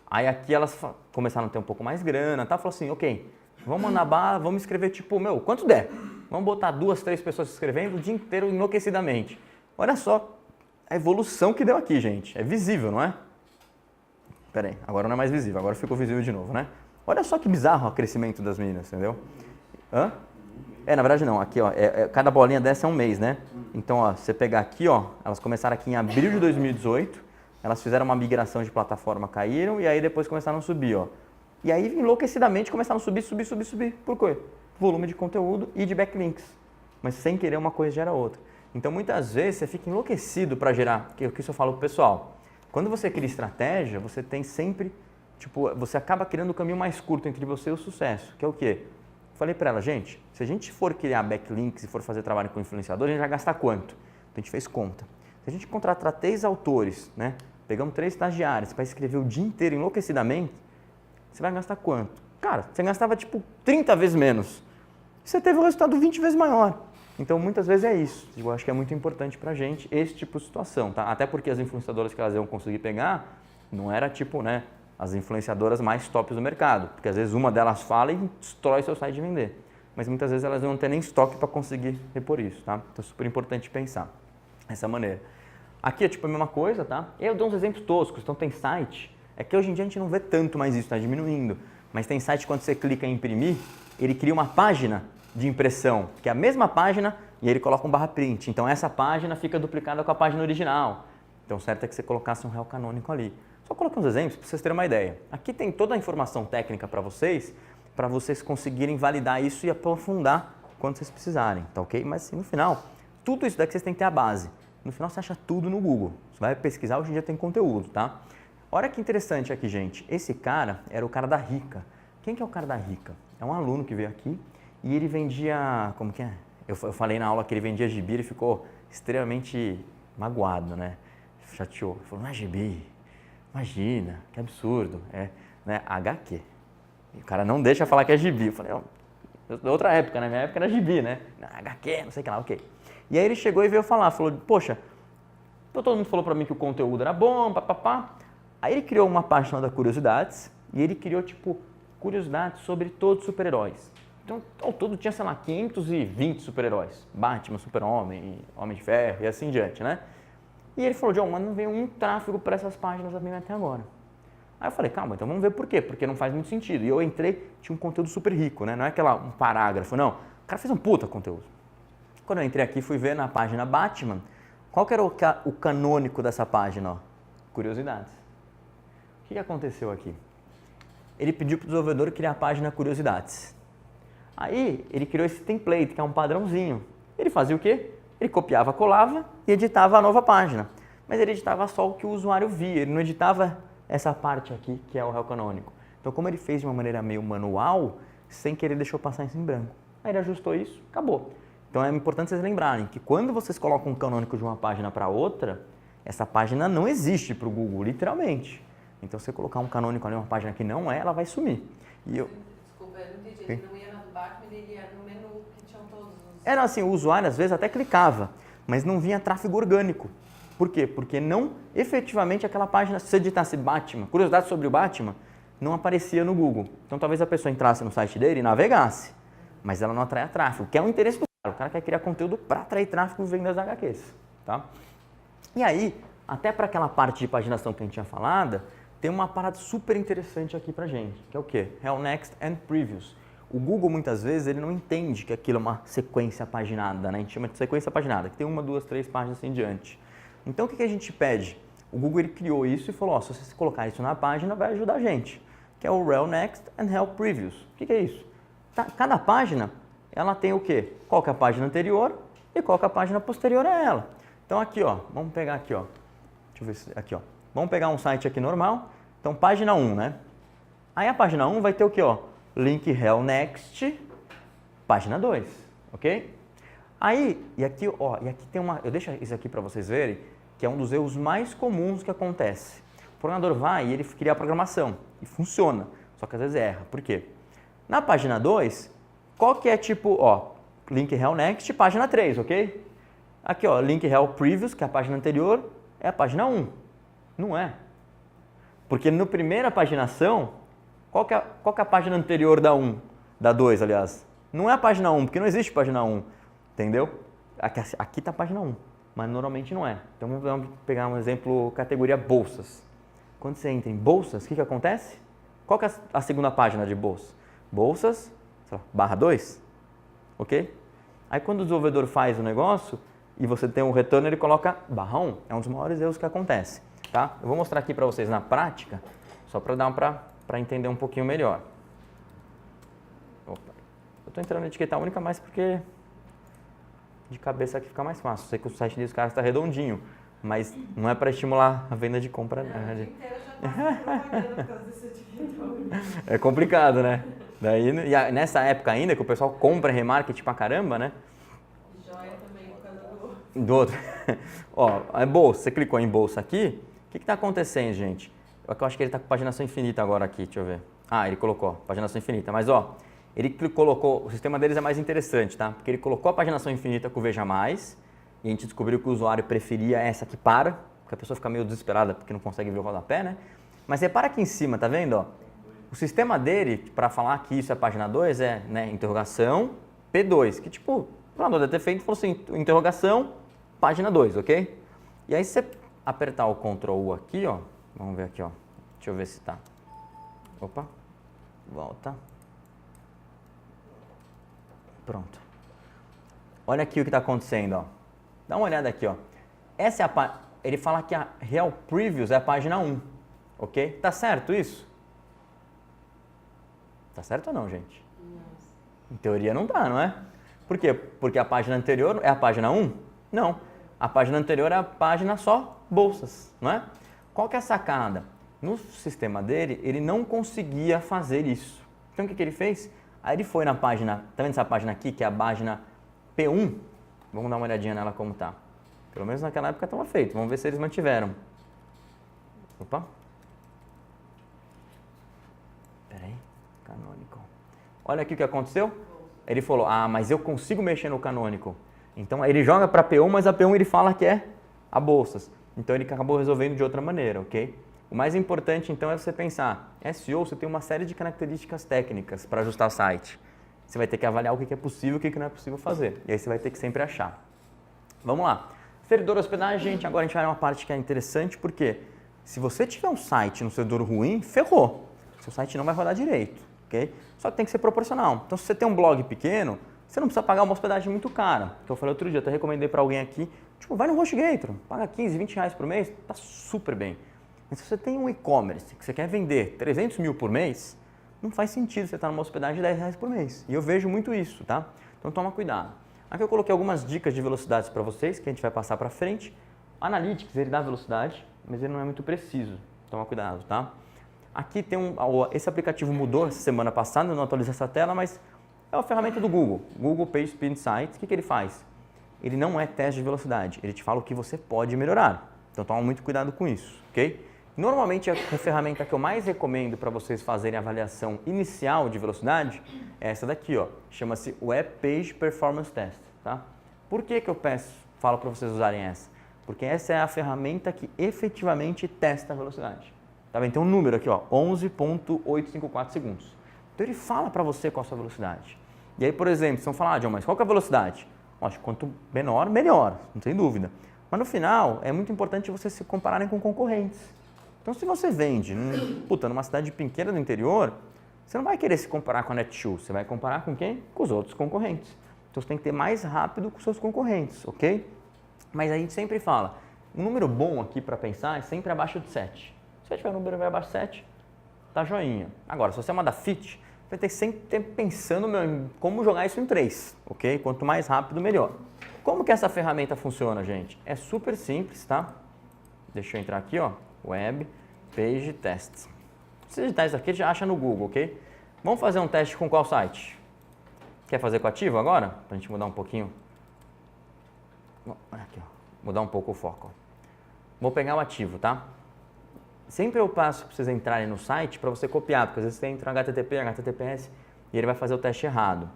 Aí aqui elas começaram a ter um pouco mais grana, tá? Falou assim, ok, vamos mandar bala, vamos escrever tipo, quanto der. Vamos botar 2, 3 pessoas escrevendo o dia inteiro enlouquecidamente. Olha só a evolução que deu aqui, gente. É visível, não é? Pera aí, agora não é mais visível, agora ficou visível de novo, né? Olha só que bizarro o crescimento das meninas, entendeu? Hã? Na verdade não, aqui ó, cada bolinha dessa é um mês, né? Então ó, você pegar aqui ó, elas começaram aqui em abril de 2018, elas fizeram uma migração de plataforma, caíram e aí depois começaram a subir, ó. E aí enlouquecidamente começaram a subir. Por quê? Volume de conteúdo e de backlinks. Mas sem querer uma coisa gera outra. Então muitas vezes você fica enlouquecido para gerar, que é o que eu falo pro pessoal. Quando você cria estratégia, você tem sempre, você acaba criando o caminho mais curto entre você e o sucesso, que é o quê? Falei para ela, gente, se a gente for criar backlinks e for fazer trabalho com influenciador, a gente vai gastar quanto? a gente fez conta. Se a gente contratar 3 autores, né? Pegamos 3 estagiários para escrever o dia inteiro enlouquecidamente, você vai gastar quanto? Cara, você gastava tipo 30 vezes menos. Você teve um resultado 20 vezes maior. Então, muitas vezes é isso. Eu acho que é muito importante pra gente esse tipo de situação, tá? Até porque as influenciadoras que elas iam conseguir pegar, não era tipo, né, as influenciadoras mais tops do mercado. Porque às vezes uma delas fala e destrói seu site de vender. Mas muitas vezes elas não têm nem estoque para conseguir repor isso, tá? Então, é super importante pensar dessa maneira. Aqui é tipo a mesma coisa, tá? Eu dou uns exemplos toscos. Então, tem site. É que hoje em dia a gente não vê tanto mais isso, tá diminuindo. Mas tem site, quando você clica em imprimir, ele cria uma página de impressão, que é a mesma página, e ele coloca um /print. Então essa página fica duplicada com a página original. Então o certo é que você colocasse um réu canônico ali. Só coloquei uns exemplos para vocês terem uma ideia. Aqui tem toda a informação técnica para vocês conseguirem validar isso e aprofundar quando vocês precisarem, tá ok? Mas assim, no final, tudo isso daqui vocês têm que ter a base. No final você acha tudo no Google. Você vai pesquisar, hoje em dia tem conteúdo, tá? Olha que interessante aqui, gente. Esse cara era o cara da Rica. Quem que é o cara da Rica? É um aluno que veio aqui e ele vendia, como que é? Eu falei na aula que ele vendia gibi, ele ficou extremamente magoado, né? Chateou. Ele falou, não é gibi, imagina, que absurdo. É, né? HQ. E o cara não deixa falar que é gibi. Eu falei, outra época, né? Minha época era gibi, né? HQ, não sei o que lá, ok. E aí ele chegou e veio falar, falou, poxa, todo mundo falou pra mim que o conteúdo era bom, papapá. Aí ele criou uma página da Curiosidades e ele criou, tipo, curiosidades sobre todos os super-heróis. Então, ao todo tinha, sei lá, 520 super-heróis. Batman, Super-Homem, Homem de Ferro e assim diante, né? E ele falou, John, mas não veio um tráfego para essas páginas até agora. Aí eu falei, calma, então vamos ver por quê. Porque não faz muito sentido. E eu entrei, tinha um conteúdo super rico, né? Não é um parágrafo, não. O cara fez um puta conteúdo. Quando eu entrei aqui, fui ver na página Batman, qual que era o canônico dessa página? Ó? Curiosidades. O que aconteceu aqui? Ele pediu para o desenvolvedor criar a página Curiosidades. Aí ele criou esse template, que é um padrãozinho. Ele fazia o quê? Ele copiava, colava e editava a nova página. Mas ele editava só o que o usuário via, ele não editava essa parte aqui, que é o réu canônico. Então, como ele fez de uma maneira meio manual, sem querer deixou passar isso em branco. Aí ele ajustou isso, acabou. Então é importante vocês lembrarem que quando vocês colocam um canônico de uma página para outra, essa página não existe para o Google, literalmente. Então, se você colocar um canônico ali, uma página que não é, ela vai sumir. Desculpa, eu não entendi. Ele não ia na do Batman, ele ia no menu que tinham todos os... Era assim, o usuário às vezes até clicava, mas não vinha tráfego orgânico. Por quê? Porque não, efetivamente, aquela página, se você digitasse Batman, curiosidade sobre o Batman, não aparecia no Google. Então, talvez a pessoa entrasse no site dele e navegasse, mas ela não atraia tráfego, que é o interesse do cara. O cara quer criar conteúdo para atrair tráfego e vender as HQs, tá? E aí, até para aquela parte de paginação que a gente tinha falado, tem uma parada super interessante aqui pra gente, que é o quê? Help Next and Previews. O Google, muitas vezes, ele não entende que aquilo é uma sequência paginada, né? A gente chama de sequência paginada, que tem 1, 2, 3 páginas assim em diante. Então, o que a gente pede? O Google ele criou isso e falou, ó, se você colocar isso na página, vai ajudar a gente, que é o Rel Next and Help Previews. O que é isso? Cada página, ela tem o quê? Qual que é a página anterior e qual que é a página posterior a ela. Então, aqui, ó, vamos pegar aqui, ó. Deixa eu ver se... Aqui, ó. Vamos pegar um site aqui normal. Então, página 1, né? Aí a página 1 vai ter o quê, ó? Link Help Next, página 2, ok? Aí, e aqui tem uma... Eu deixo isso aqui para vocês verem, que é um dos erros mais comuns que acontece. O programador vai e ele cria a programação, e funciona, só que às vezes erra. Por quê? Na página 2, qual que é tipo, ó, Link Help Next, página 3, ok? Aqui, ó, Link Help Previews, que é a página anterior, é a página 1. Não é. Porque na primeira paginação, qual que é a página anterior da 1? Da 2, aliás? Não é a página 1, porque não existe página 1, entendeu? Aqui está a página 1, mas normalmente não é. Então vamos pegar um exemplo, categoria bolsas. Quando você entra em bolsas, o que acontece? Qual que é a segunda página de bolsas? Bolsas, sei lá, /2, ok? Aí quando o desenvolvedor faz o negócio e você tem um retorno, ele coloca /1. É um dos maiores erros que acontece. Tá? Eu vou mostrar aqui para vocês na prática, só para dar para entender um pouquinho melhor. Opa. Eu estou entrando na etiqueta única, mas porque de cabeça aqui fica mais fácil. Sei que o site dos caras está redondinho, mas não é para estimular a venda de compra. Não, o dia inteiro já está propaganda por causa desse etiqueta única. É complicado, né? Daí, e nessa época ainda, que o pessoal compra remarketing pra caramba, né? Joia também, por causa do Do outro. Ó, é bolsa. Você clicou em bolsa aqui. O que está acontecendo, gente? Eu acho que ele está com paginação infinita agora aqui. Deixa eu ver. Ah, ele colocou paginação infinita. Mas, ó, ele colocou... O sistema deles é mais interessante, tá? Porque ele colocou a paginação infinita com o Veja Mais. E a gente descobriu que o usuário preferia essa que para. Porque a pessoa fica meio desesperada porque não consegue ver o rodapé, né? Mas repara aqui em cima, tá vendo, ó? O sistema dele, para falar que isso é página 2, é, né, interrogação, P2. Que, tipo, o programador deve ter feito, falou assim, interrogação, página 2, ok? E aí, se você apertar o Ctrl U aqui, ó, vamos ver aqui, ó, deixa eu ver se tá. Opa, volta. Pronto. Olha aqui o que está acontecendo, ó. Dá uma olhada aqui, ó. Essa é a ele fala que a Real Previews é a página 1, ok? Tá certo isso? Tá certo ou não, gente? Em teoria não tá, não é? Por quê? Porque a página anterior é a página 1? Não. A página anterior é a página só bolsas, não é? Qual que é a sacada? No sistema dele, ele não conseguia fazer isso. Então, o que ele fez? Aí ele foi na página, tá vendo essa página aqui, que é a página P1? Vamos dar uma olhadinha nela como tá. Pelo menos naquela época estava feito. Vamos ver se eles mantiveram. Opa. Peraí. Canonical. Olha aqui o que aconteceu. Ele falou, mas eu consigo mexer no canonical. Então, ele joga para P1, mas a P1 ele fala que é a bolsas. Então, ele acabou resolvendo de outra maneira, ok? O mais importante, então, é você pensar, SEO, você tem uma série de características técnicas para ajustar o site. Você vai ter que avaliar o que é possível e o que não é possível fazer. E aí você vai ter que sempre achar. Vamos lá. Servidor hospedagem, gente, agora a gente vai numa parte que é interessante, porque se você tiver um site no servidor ruim, ferrou. Seu site não vai rodar direito, ok? Só que tem que ser proporcional. Então, se você tem um blog pequeno, você não precisa pagar uma hospedagem muito cara. Que eu falei outro dia, eu até recomendei para alguém aqui, tipo, vai no HostGator, paga 15, 20 reais por mês, tá super bem. Mas se você tem um e-commerce que você quer vender 300 mil por mês, não faz sentido você estar numa hospedagem de 10 reais por mês. E eu vejo muito isso, tá? Então toma cuidado. Aqui eu coloquei algumas dicas de velocidades para vocês, que a gente vai passar para frente. Analytics, ele dá velocidade, mas ele não é muito preciso. Toma cuidado, tá? Aqui tem esse aplicativo mudou essa semana passada, eu não atualizei essa tela, mas é uma ferramenta do Google. Google Page Speed Insights. O que ele faz? Ele não é teste de velocidade, ele te fala o que você pode melhorar. Então toma muito cuidado com isso, ok? Normalmente a ferramenta que eu mais recomendo para vocês fazerem a avaliação inicial de velocidade é essa daqui, ó. Chama-se Web Page Performance Test, tá? Por que eu falo para vocês usarem essa? Porque essa é a ferramenta que efetivamente testa a velocidade. Tá vendo? Tem um número aqui, ó, 11.854 segundos. Então ele fala para você qual a sua velocidade. E aí, por exemplo, se vão falar, John, mas qual que é a velocidade? Acho que quanto menor, melhor, não tem dúvida. Mas no final, é muito importante vocês se compararem com concorrentes. Então, se você vende numa cidade pequena do interior, você não vai querer se comparar com a Netshoes, você vai comparar com quem? Com os outros concorrentes. Então, você tem que ter mais rápido com os seus concorrentes, ok? Mas a gente sempre fala, um número bom aqui para pensar é sempre abaixo de 7. Se você tiver um número abaixo de 7, tá joinha. Agora, se você é uma da Fit, você vai ter que sempre ter pensando em como jogar isso em 3, ok? Quanto mais rápido, melhor. Como que essa ferramenta funciona, gente? É super simples, tá? Deixa eu entrar aqui, ó. Web Page Test. Se digitar isso aqui, já acha no Google, ok? Vamos fazer um teste com qual site? Quer fazer com ativo agora? Pra gente mudar um pouquinho. Aqui, ó. Mudar um pouco o foco. Ó. Vou pegar o ativo, tá? Sempre eu passo para vocês entrarem no site para você copiar, porque às vezes você entra no HTTP, HTTPS e ele vai fazer o teste errado.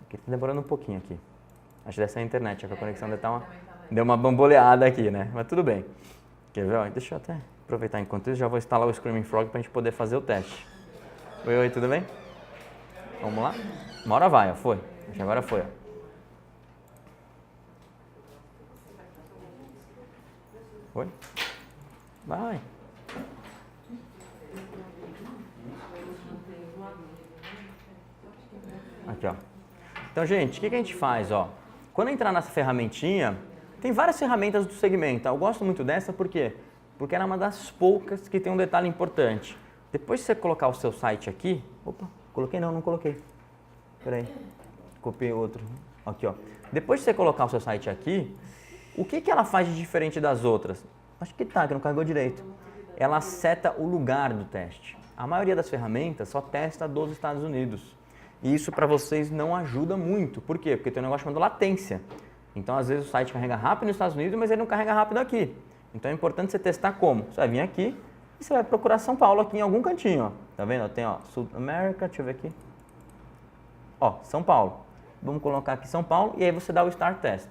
Aqui tá demorando um pouquinho aqui. Acho que deve ser a internet, a conexão deu uma bamboleada aqui, né? Mas tudo bem. Quer ver? Deixa eu até aproveitar enquanto isso, já vou instalar o Screaming Frog para a gente poder fazer o teste. Oi, tudo bem? Vamos lá? Uma hora vai, ó, foi. Acho que agora foi, ó. Foi? Vai. Aqui, ó. Então, gente, o que a gente faz, ó? Quando entrar nessa ferramentinha, tem várias ferramentas do segmento. Eu gosto muito dessa, por quê? Porque ela é uma das poucas que tem um detalhe importante. Depois de você colocar o seu site aqui... Opa, coloquei não coloquei. Peraí, copiei outro. Aqui, ó. Depois de você colocar o seu site aqui, o que ela faz de diferente das outras? Acho que não carregou direito. Ela seta o lugar do teste. A maioria das ferramentas só testa dos Estados Unidos. E isso para vocês não ajuda muito. Por quê? Porque tem um negócio chamado latência. Então, às vezes, o site carrega rápido nos Estados Unidos, mas ele não carrega rápido aqui. Então, é importante você testar como. Você vai vir aqui e você vai procurar São Paulo aqui em algum cantinho. Ó. Tá vendo? Tem Sul América, deixa eu ver aqui. Ó, São Paulo. Vamos colocar aqui São Paulo e aí você dá o Start Test.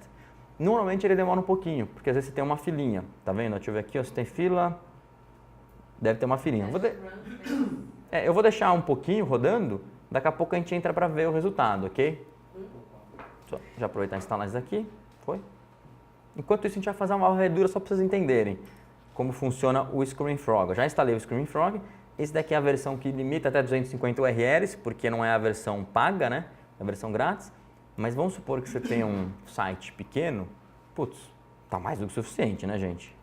Normalmente ele demora um pouquinho, porque às vezes você tem uma filinha. Tá vendo? Deixa eu ver aqui, ó, se tem fila. Deve ter uma filinha. Eu vou deixar um pouquinho rodando, daqui a pouco a gente entra para ver o resultado, ok? Já aproveitar e instalar isso aqui. Foi? Enquanto isso, a gente vai fazer uma varredura só para vocês entenderem como funciona o ScreamFrog. Eu já instalei o ScreamFrog. Esse daqui é a versão que limita até 250 URLs, porque não é a versão paga, né? É a versão grátis. Mas vamos supor que você tenha um site pequeno. Putz, tá mais do que suficiente, né, gente?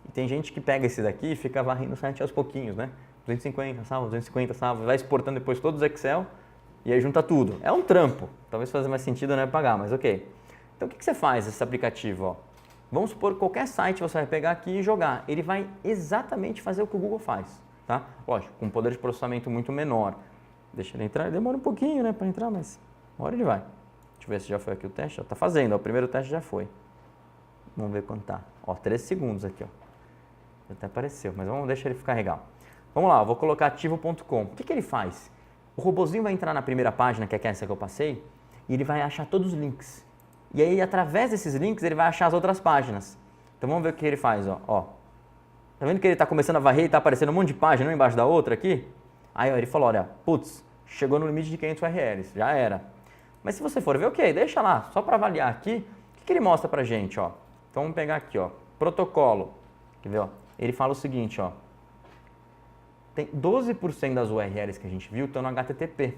E tem gente que pega esse daqui e fica varrendo o site aos pouquinhos, né? 250 salva, 250 salva, vai exportando depois todos os Excel e aí junta tudo. É um trampo. Talvez faça mais sentido, né, pagar, mas ok. Então, o que você faz nesse aplicativo? Ó? Vamos supor que qualquer site você vai pegar aqui e jogar. Ele vai exatamente fazer o que o Google faz, tá? Lógico, com um poder de processamento muito menor. Deixa ele entrar, demora um pouquinho, né, para entrar, mas uma hora ele vai. Deixa eu ver se já foi aqui o teste. Já tá fazendo, ó, o primeiro teste já foi. Vamos ver quanto tá. Ó, 13 segundos aqui, ó. Até apareceu, mas vamos deixar ele ficar legal. Vamos lá, eu vou colocar ativo.com. O que ele faz? O robozinho vai entrar na primeira página, que é essa que eu passei, e ele vai achar todos os links. E aí, através desses links, ele vai achar as outras páginas. Então, vamos ver o que ele faz, ó. Tá vendo que ele está começando a varrer e está aparecendo um monte de página, uma embaixo da outra aqui? Aí, ó, ele falou, olha, putz, chegou no limite de 500 URLs, já era. Mas se você for ver, ok, deixa lá, só para avaliar aqui, o que ele mostra pra gente, ó? Então, vamos pegar aqui, ó, protocolo. Quer ver, ó? Ele fala o seguinte, ó. Tem 12% das URLs que a gente viu estão no HTTP.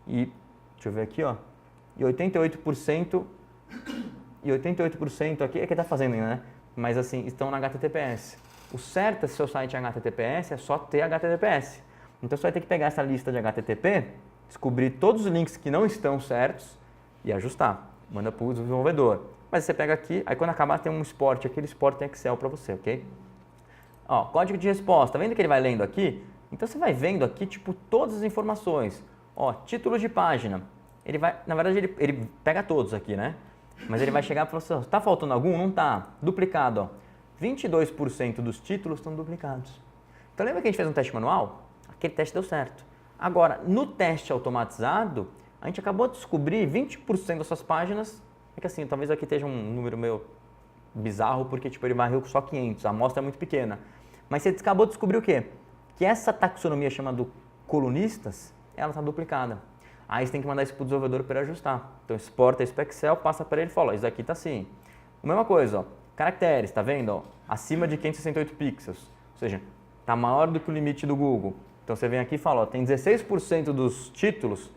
E, deixa eu ver aqui, ó. E 88% aqui é que está fazendo ainda, né? Mas assim, estão no HTTPS. O certo, se seu site é HTTPS, é só ter HTTPS. Então você vai ter que pegar essa lista de HTTP, descobrir todos os links que não estão certos e ajustar. Manda para o desenvolvedor. Mas você pega aqui, aí quando acabar tem um export aqui, ele exporta em Excel para você, ok? Ó, código de resposta, tá vendo que ele vai lendo aqui? Então você vai vendo aqui, tipo, todas as informações. Ó, título de página. Ele vai, na verdade, ele pega todos aqui, né? Mas ele vai chegar e falar assim, ó, tá faltando algum? Não tá. Duplicado, ó. 22% dos títulos estão duplicados. Então lembra que a gente fez um teste manual? Aquele teste deu certo. Agora, no teste automatizado, a gente acabou de descobrir 20% das suas páginas. É que assim, talvez aqui esteja um número meio bizarro, porque tipo, ele varreu só 500, a amostra é muito pequena. Mas você acabou de descobrir o quê? Que essa taxonomia chamada colunistas, ela está duplicada. Aí você tem que mandar isso para o desenvolvedor para ele ajustar. Então exporta isso para Excel, passa para ele e fala, ó, isso aqui está assim. A mesma coisa, ó, caracteres, tá vendo? Ó, acima de 568 pixels, ou seja, está maior do que o limite do Google. Então você vem aqui e fala, ó, tem 16% dos títulos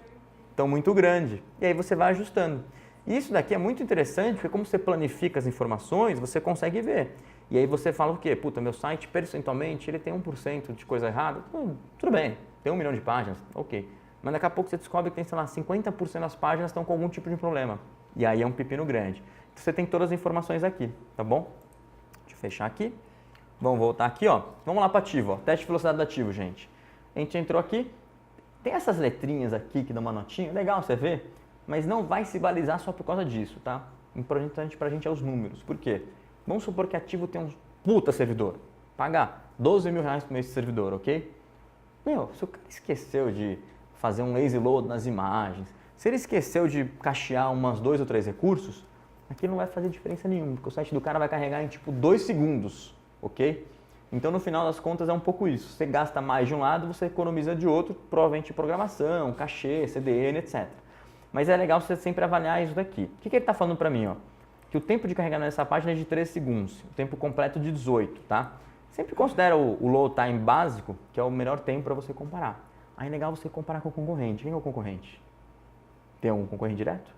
estão muito grande. E aí você vai ajustando. E isso daqui é muito interessante, porque como você planifica as informações, você consegue ver. E aí você fala o quê? Puta, meu site percentualmente ele tem 1% de coisa errada. Tudo bem, tem 1 milhão de páginas, ok. Mas daqui a pouco você descobre que tem, sei lá, 50% das páginas estão com algum tipo de problema. E aí é um pepino grande. Então você tem todas as informações aqui, tá bom? Deixa eu fechar aqui. Vamos voltar aqui, ó. Vamos lá para ativo, ó. Teste de velocidade do ativo, gente. A gente entrou aqui. Tem essas letrinhas aqui que dão uma notinha. Legal você ver. Mas não vai se balizar só por causa disso, tá? Importante pra gente é os números. Por quê? Vamos supor que ativo tem um puta servidor. Pagar 12 mil reais por mês de servidor, ok? Meu, se o cara esqueceu de fazer um lazy load nas imagens, se ele esqueceu de cachear umas 2 ou 3 recursos, aqui não vai fazer diferença nenhuma, porque o site do cara vai carregar em tipo 2 segundos, ok? Então no final das contas é um pouco isso. Você gasta mais de um lado, você economiza de outro, provavelmente programação, cachê, CDN, etc. Mas é legal você sempre avaliar isso daqui. O que ele está falando para mim? Ó? Que o tempo de carregamento nessa página é de 13 segundos, o tempo completo de 18, tá? Sempre considera o load time básico, que é o melhor tempo para você comparar. Aí é legal você comparar com o concorrente. Quem é o concorrente? Tem algum concorrente direto?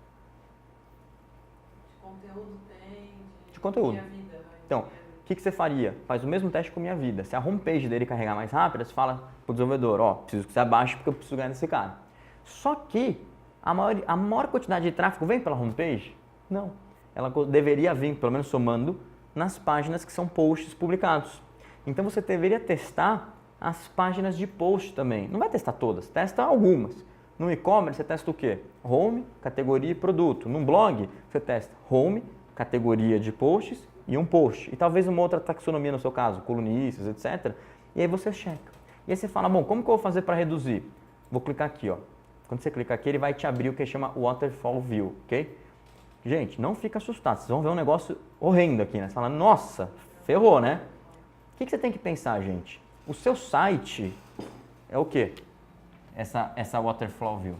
De conteúdo tem, de conteúdo. Minha vida. Então, o que você faria? Faz o mesmo teste com Minha Vida. Se a homepage dele carregar mais rápida, você fala para o desenvolvedor, ó, preciso que você abaixe porque eu preciso ganhar desse cara. Só que a maior quantidade de tráfego vem pela homepage? Não. Ela deveria vir, pelo menos somando, nas páginas que são posts publicados. Então você deveria testar as páginas de post também. Não vai testar todas, testa algumas. No e-commerce, você testa o quê? Home, categoria e produto. Num blog, você testa home, categoria de posts e um post. E talvez uma outra taxonomia no seu caso, colunistas, etc. E aí você checa. E aí você fala, bom, como que eu vou fazer para reduzir? Vou clicar aqui, ó. Quando você clicar aqui, ele vai te abrir o que chama Waterfall View, ok? Gente, não fica assustado. Vocês vão ver um negócio horrendo aqui, né? Você fala, nossa, ferrou, né? O que você tem que pensar, gente? O seu site é o quê? Essa Waterfall View.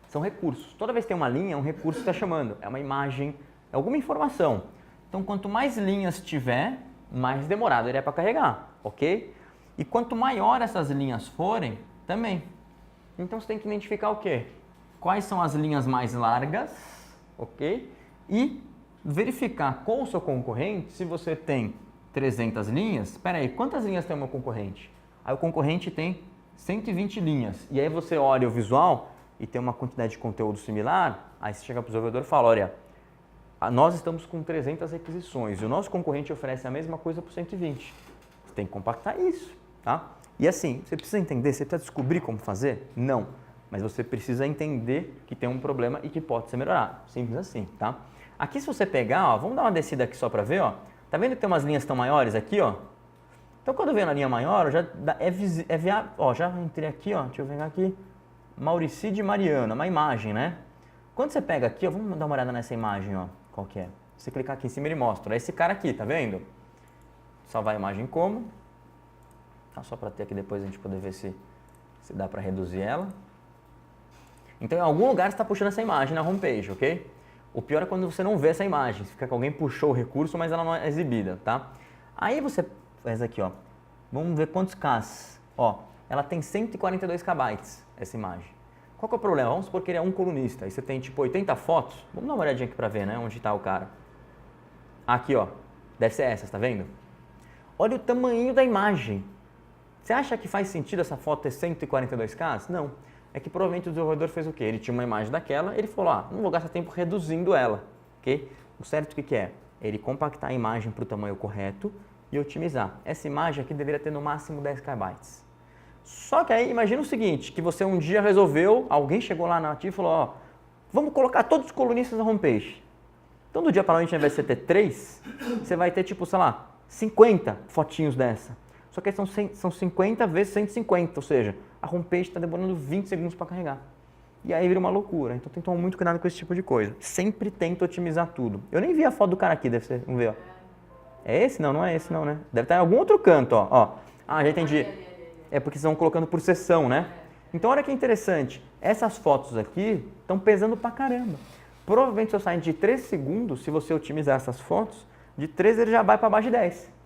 São recursos. Toda vez que tem uma linha, é um recurso que está chamando. É uma imagem, é alguma informação. Então, quanto mais linhas tiver, mais demorado ele é para carregar, ok? E quanto maior essas linhas forem, também. Então, você tem que identificar o quê? Quais são as linhas mais largas, ok? E verificar com o seu concorrente, se você tem 300 linhas, espera aí, quantas linhas tem o meu concorrente? Aí o concorrente tem 120 linhas. E aí você olha o visual e tem uma quantidade de conteúdo similar, aí você chega para o desenvolvedor e fala, olha, nós estamos com 300 requisições e o nosso concorrente oferece a mesma coisa por 120. Você tem que compactar isso, tá? E assim, você precisa entender, você precisa descobrir como fazer? Não. Mas você precisa entender que tem um problema e que pode ser melhorado. Simples assim, tá? Aqui se você pegar, ó, vamos dar uma descida aqui só para ver, ó. Tá vendo que tem umas linhas tão maiores aqui, ó? Então quando eu venho na linha maior, já ó, já entrei aqui, ó, deixa eu ver aqui, Mauricide Mariana, uma imagem, né? Quando você pega aqui, ó, vamos dar uma olhada nessa imagem, ó, qual que é? Você clicar aqui em cima ele mostra, é esse cara aqui, tá vendo? Salvar a imagem como? Tá, só para ter aqui depois a gente poder ver se dá para reduzir ela. Então em algum lugar você está puxando essa imagem na homepage, ok? O pior é quando você não vê essa imagem, fica que alguém puxou o recurso, mas ela não é exibida, tá? Aí você faz aqui, ó, vamos ver quantos Ks, ó, ela tem 142 KB, essa imagem. Qual que é o problema? Vamos supor que ele é um colunista, aí você tem tipo 80 fotos, vamos dar uma olhadinha aqui para ver, né, onde está o cara. Aqui, ó, deve ser essa, tá vendo? Olha o tamanho da imagem. Você acha que faz sentido essa foto ter 142K? Não. É que provavelmente o desenvolvedor fez o quê? Ele tinha uma imagem daquela, ele falou, não vou gastar tempo reduzindo ela, ok? O certo o que é? Ele compactar a imagem para o tamanho correto e otimizar. Essa imagem aqui deveria ter no máximo 10 KB. Só que aí, imagina o seguinte, que você um dia resolveu, alguém chegou lá na Nativa e falou, ó, vamos colocar todos os colunistas na homepage. Então, do dia para a noite, ao invés de você ter 3, você vai ter, tipo, sei lá, 50 fotinhos dessa. Só que são 50 vezes 150, ou seja, a homepage está demorando 20 segundos para carregar. E aí vira uma loucura. Então tem que tomar muito cuidado com esse tipo de coisa. Sempre tenta otimizar tudo. Eu nem vi a foto do cara aqui, deve ser, vamos ver, ó. É esse? Não, não é esse não, né? Deve estar em algum outro canto, ó. Ah, já entendi. É porque vocês vão colocando por seção, né? Então olha que interessante. Essas fotos aqui estão pesando pra caramba. Provavelmente seu site de 3 segundos, se você otimizar essas fotos, de 3 ele já vai para baixo de 10.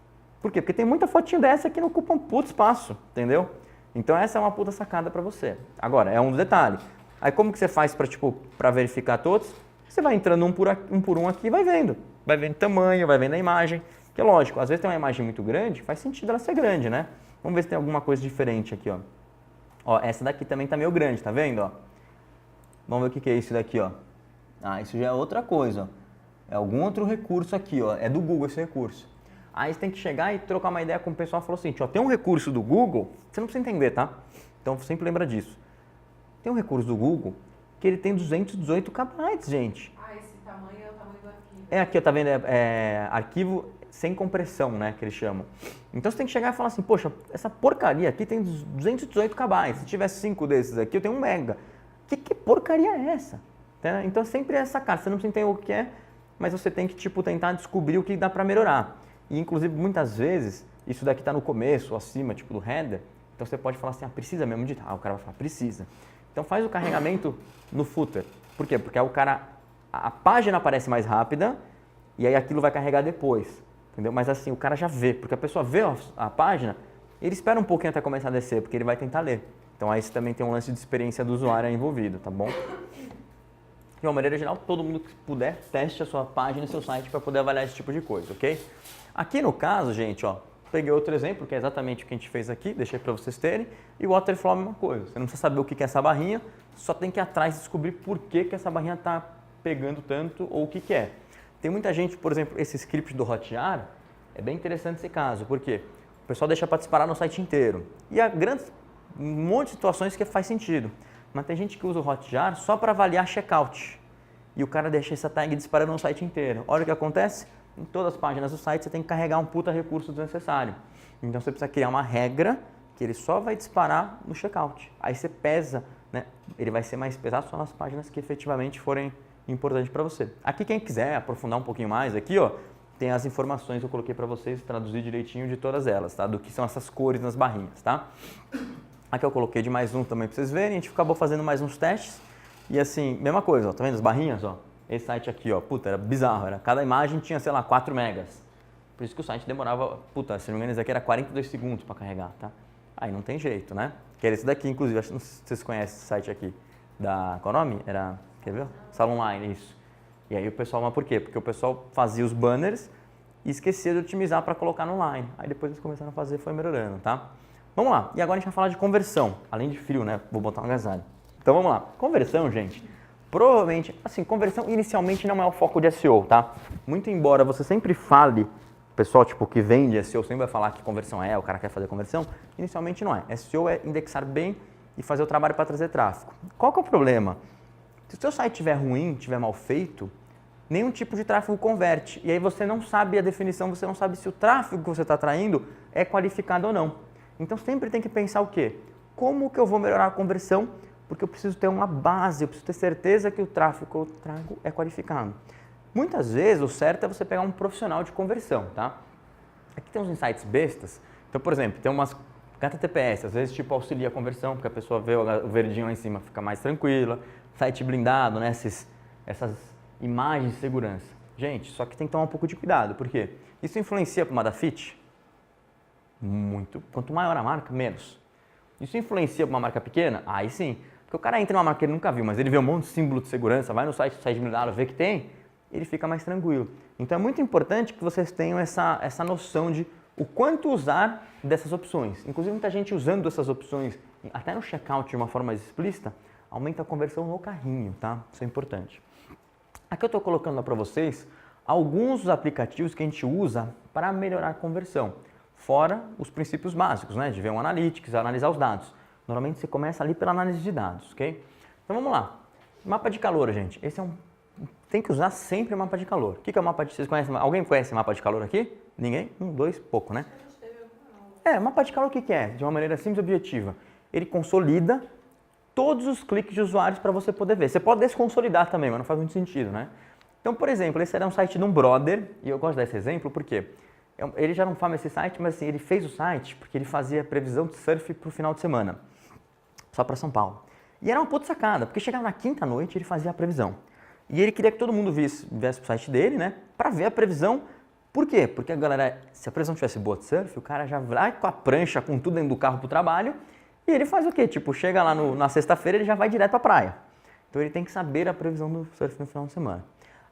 Por quê? Porque tem muita fotinho dessa que não ocupa um puto espaço, entendeu? Então essa é uma puta sacada para você. Agora, é um detalhe. Aí como que você faz para verificar todos? Você vai entrando um por um aqui e vai vendo. Vai vendo tamanho, vai vendo a imagem. Que é lógico, às vezes tem uma imagem muito grande, faz sentido ela ser grande, né? Vamos ver se tem alguma coisa diferente aqui, ó. Ó, essa daqui também tá meio grande, tá vendo, ó? Vamos ver o que é isso daqui, ó. Ah, isso já é outra coisa, ó. É algum outro recurso aqui, ó. É do Google esse recurso. Aí você tem que chegar e trocar uma ideia com o pessoal e falar assim, ó, tem um recurso do Google, você não precisa entender, tá? Então sempre lembra disso. Tem um recurso do Google que ele tem 218 KB, gente. Ah, esse tamanho é o tamanho do arquivo. É aqui, ó, tá vendo? É arquivo sem compressão, né, que eles chamam. Então você tem que chegar e falar assim, poxa, essa porcaria aqui tem 218 KB. Se tivesse 5 desses aqui, eu tenho 1 mega. Que porcaria é essa? Tá? Então sempre é essa cara, você não precisa entender o que é, mas você tem que tipo tentar descobrir o que dá para melhorar. E, inclusive, muitas vezes, isso daqui está no começo, ou acima, tipo do header, então você pode falar assim, precisa mesmo de... o cara vai falar, precisa. Então, faz o carregamento no footer. Por quê? Porque aí a página aparece mais rápida e aí aquilo vai carregar depois, entendeu? Mas assim, o cara já vê, porque a pessoa vê a página, ele espera um pouquinho até começar a descer, porque ele vai tentar ler. Então, aí você também tem um lance de experiência do usuário envolvido, tá bom? De uma maneira geral, todo mundo que puder, teste a sua página e seu site para poder avaliar esse tipo de coisa, ok? Aqui no caso, gente, ó, peguei outro exemplo, que é exatamente o que a gente fez aqui, deixei para vocês terem, e o Waterflow é a mesma coisa. Você não precisa saber o que é essa barrinha, só tem que ir atrás e descobrir por que essa barrinha está pegando tanto ou o que é. Tem muita gente, por exemplo, esse script do Hotjar, é bem interessante esse caso, porque o pessoal deixa para disparar no site inteiro. E há um monte de situações que faz sentido. mas tem gente que usa o Hotjar só para avaliar checkout. E o cara deixa essa tag disparando no site inteiro. Olha o que acontece. Em todas as páginas do site você tem que carregar um puta recurso desnecessário. Então você precisa criar uma regra que ele só vai disparar no checkout. Aí você pesa, né? Ele vai ser mais pesado só nas páginas que efetivamente forem importantes para você. Aqui quem quiser aprofundar um pouquinho mais, aqui ó, tem as informações que eu coloquei para vocês, traduzir direitinho de todas elas, tá? Do que são essas cores nas barrinhas, tá? Aqui eu coloquei de mais um também para vocês verem, a gente acabou fazendo mais uns testes. E assim, mesma coisa, ó, tá vendo as barrinhas, ó? Esse site aqui, ó, puta, era bizarro, cada imagem tinha, sei lá, 4 megas. Por isso que o site demorava, puta, se não me engano, esse aqui era 42 segundos para carregar, tá? Aí não tem jeito, né? Que era esse daqui, inclusive, acho que não sei se vocês conhecem esse site aqui da qual é o nome? Era, quer ver? Sala Online, isso. E aí o pessoal, mas por quê? Porque o pessoal fazia os banners e esquecia de otimizar para colocar no online. Aí depois eles começaram a fazer, foi melhorando, tá? Vamos lá, e agora a gente vai falar de conversão, além de frio, né? Vou botar um agasalho. Então vamos lá, conversão, gente, provavelmente, assim, conversão inicialmente não é o foco de SEO, tá? Muito embora você sempre fale, o pessoal tipo que vende SEO sempre vai falar que conversão o cara quer fazer conversão, inicialmente não é. SEO é indexar bem e fazer o trabalho para trazer tráfego. Qual que é o problema? Se o seu site estiver ruim, estiver mal feito, nenhum tipo de tráfego converte. E aí você não sabe a definição, você não sabe se o tráfego que você está atraindo é qualificado ou não. Então sempre tem que pensar o quê? Como que eu vou melhorar a conversão? Porque eu preciso ter uma base, eu preciso ter certeza que o tráfego que eu trago é qualificado. Muitas vezes o certo é você pegar um profissional de conversão, tá? Aqui tem uns insights bestas. Então, por exemplo, tem umas HTTPS, às vezes tipo auxilia a conversão, porque a pessoa vê o verdinho lá em cima, fica mais tranquila. Site blindado, né? Essas imagens de segurança. Gente, só que tem que tomar um pouco de cuidado, porque isso influencia para uma da fit? Muito. Quanto maior a marca, menos. Isso influencia para uma marca pequena? Aí sim. Porque o cara entra numa marca que ele nunca viu, mas ele vê um monte de símbolo de segurança, vai no site blindado, vê que tem, ele fica mais tranquilo. Então é muito importante que vocês tenham essa noção de o quanto usar dessas opções. Inclusive muita gente usando essas opções, até no checkout de uma forma mais explícita, aumenta a conversão no carrinho, tá? Isso é importante. Aqui eu estou colocando para vocês alguns dos aplicativos que a gente usa para melhorar a conversão, fora os princípios básicos, né? De ver um analytics, analisar os dados. Normalmente você começa ali pela análise de dados, ok? Então vamos lá. Mapa de calor, gente. Esse é tem que usar sempre o mapa de calor. O que é o mapa de... Vocês conhecem? Alguém conhece mapa de calor aqui? Ninguém? Dois, pouco, né? Mapa de calor o que é? De uma maneira simples e objetiva. Ele consolida todos os cliques de usuários para você poder ver. Você pode desconsolidar também, mas não faz muito sentido, né? Então, por exemplo, esse era um site de um brother, e eu gosto desse exemplo porque ele já não faz esse site, mas assim, ele fez o site porque ele fazia previsão de surf para o final de semana, só para São Paulo. E era uma puta sacada, porque chegava na quinta noite e ele fazia a previsão. E ele queria que todo mundo viesse o site dele, né, para ver a previsão. Por quê? Porque a galera, se a previsão tivesse boa de surf, o cara já vai com a prancha, com tudo dentro do carro pro trabalho, e ele faz o quê? Tipo, chega lá na sexta-feira, ele já vai direto pra praia. Então ele tem que saber a previsão do surf no final de semana.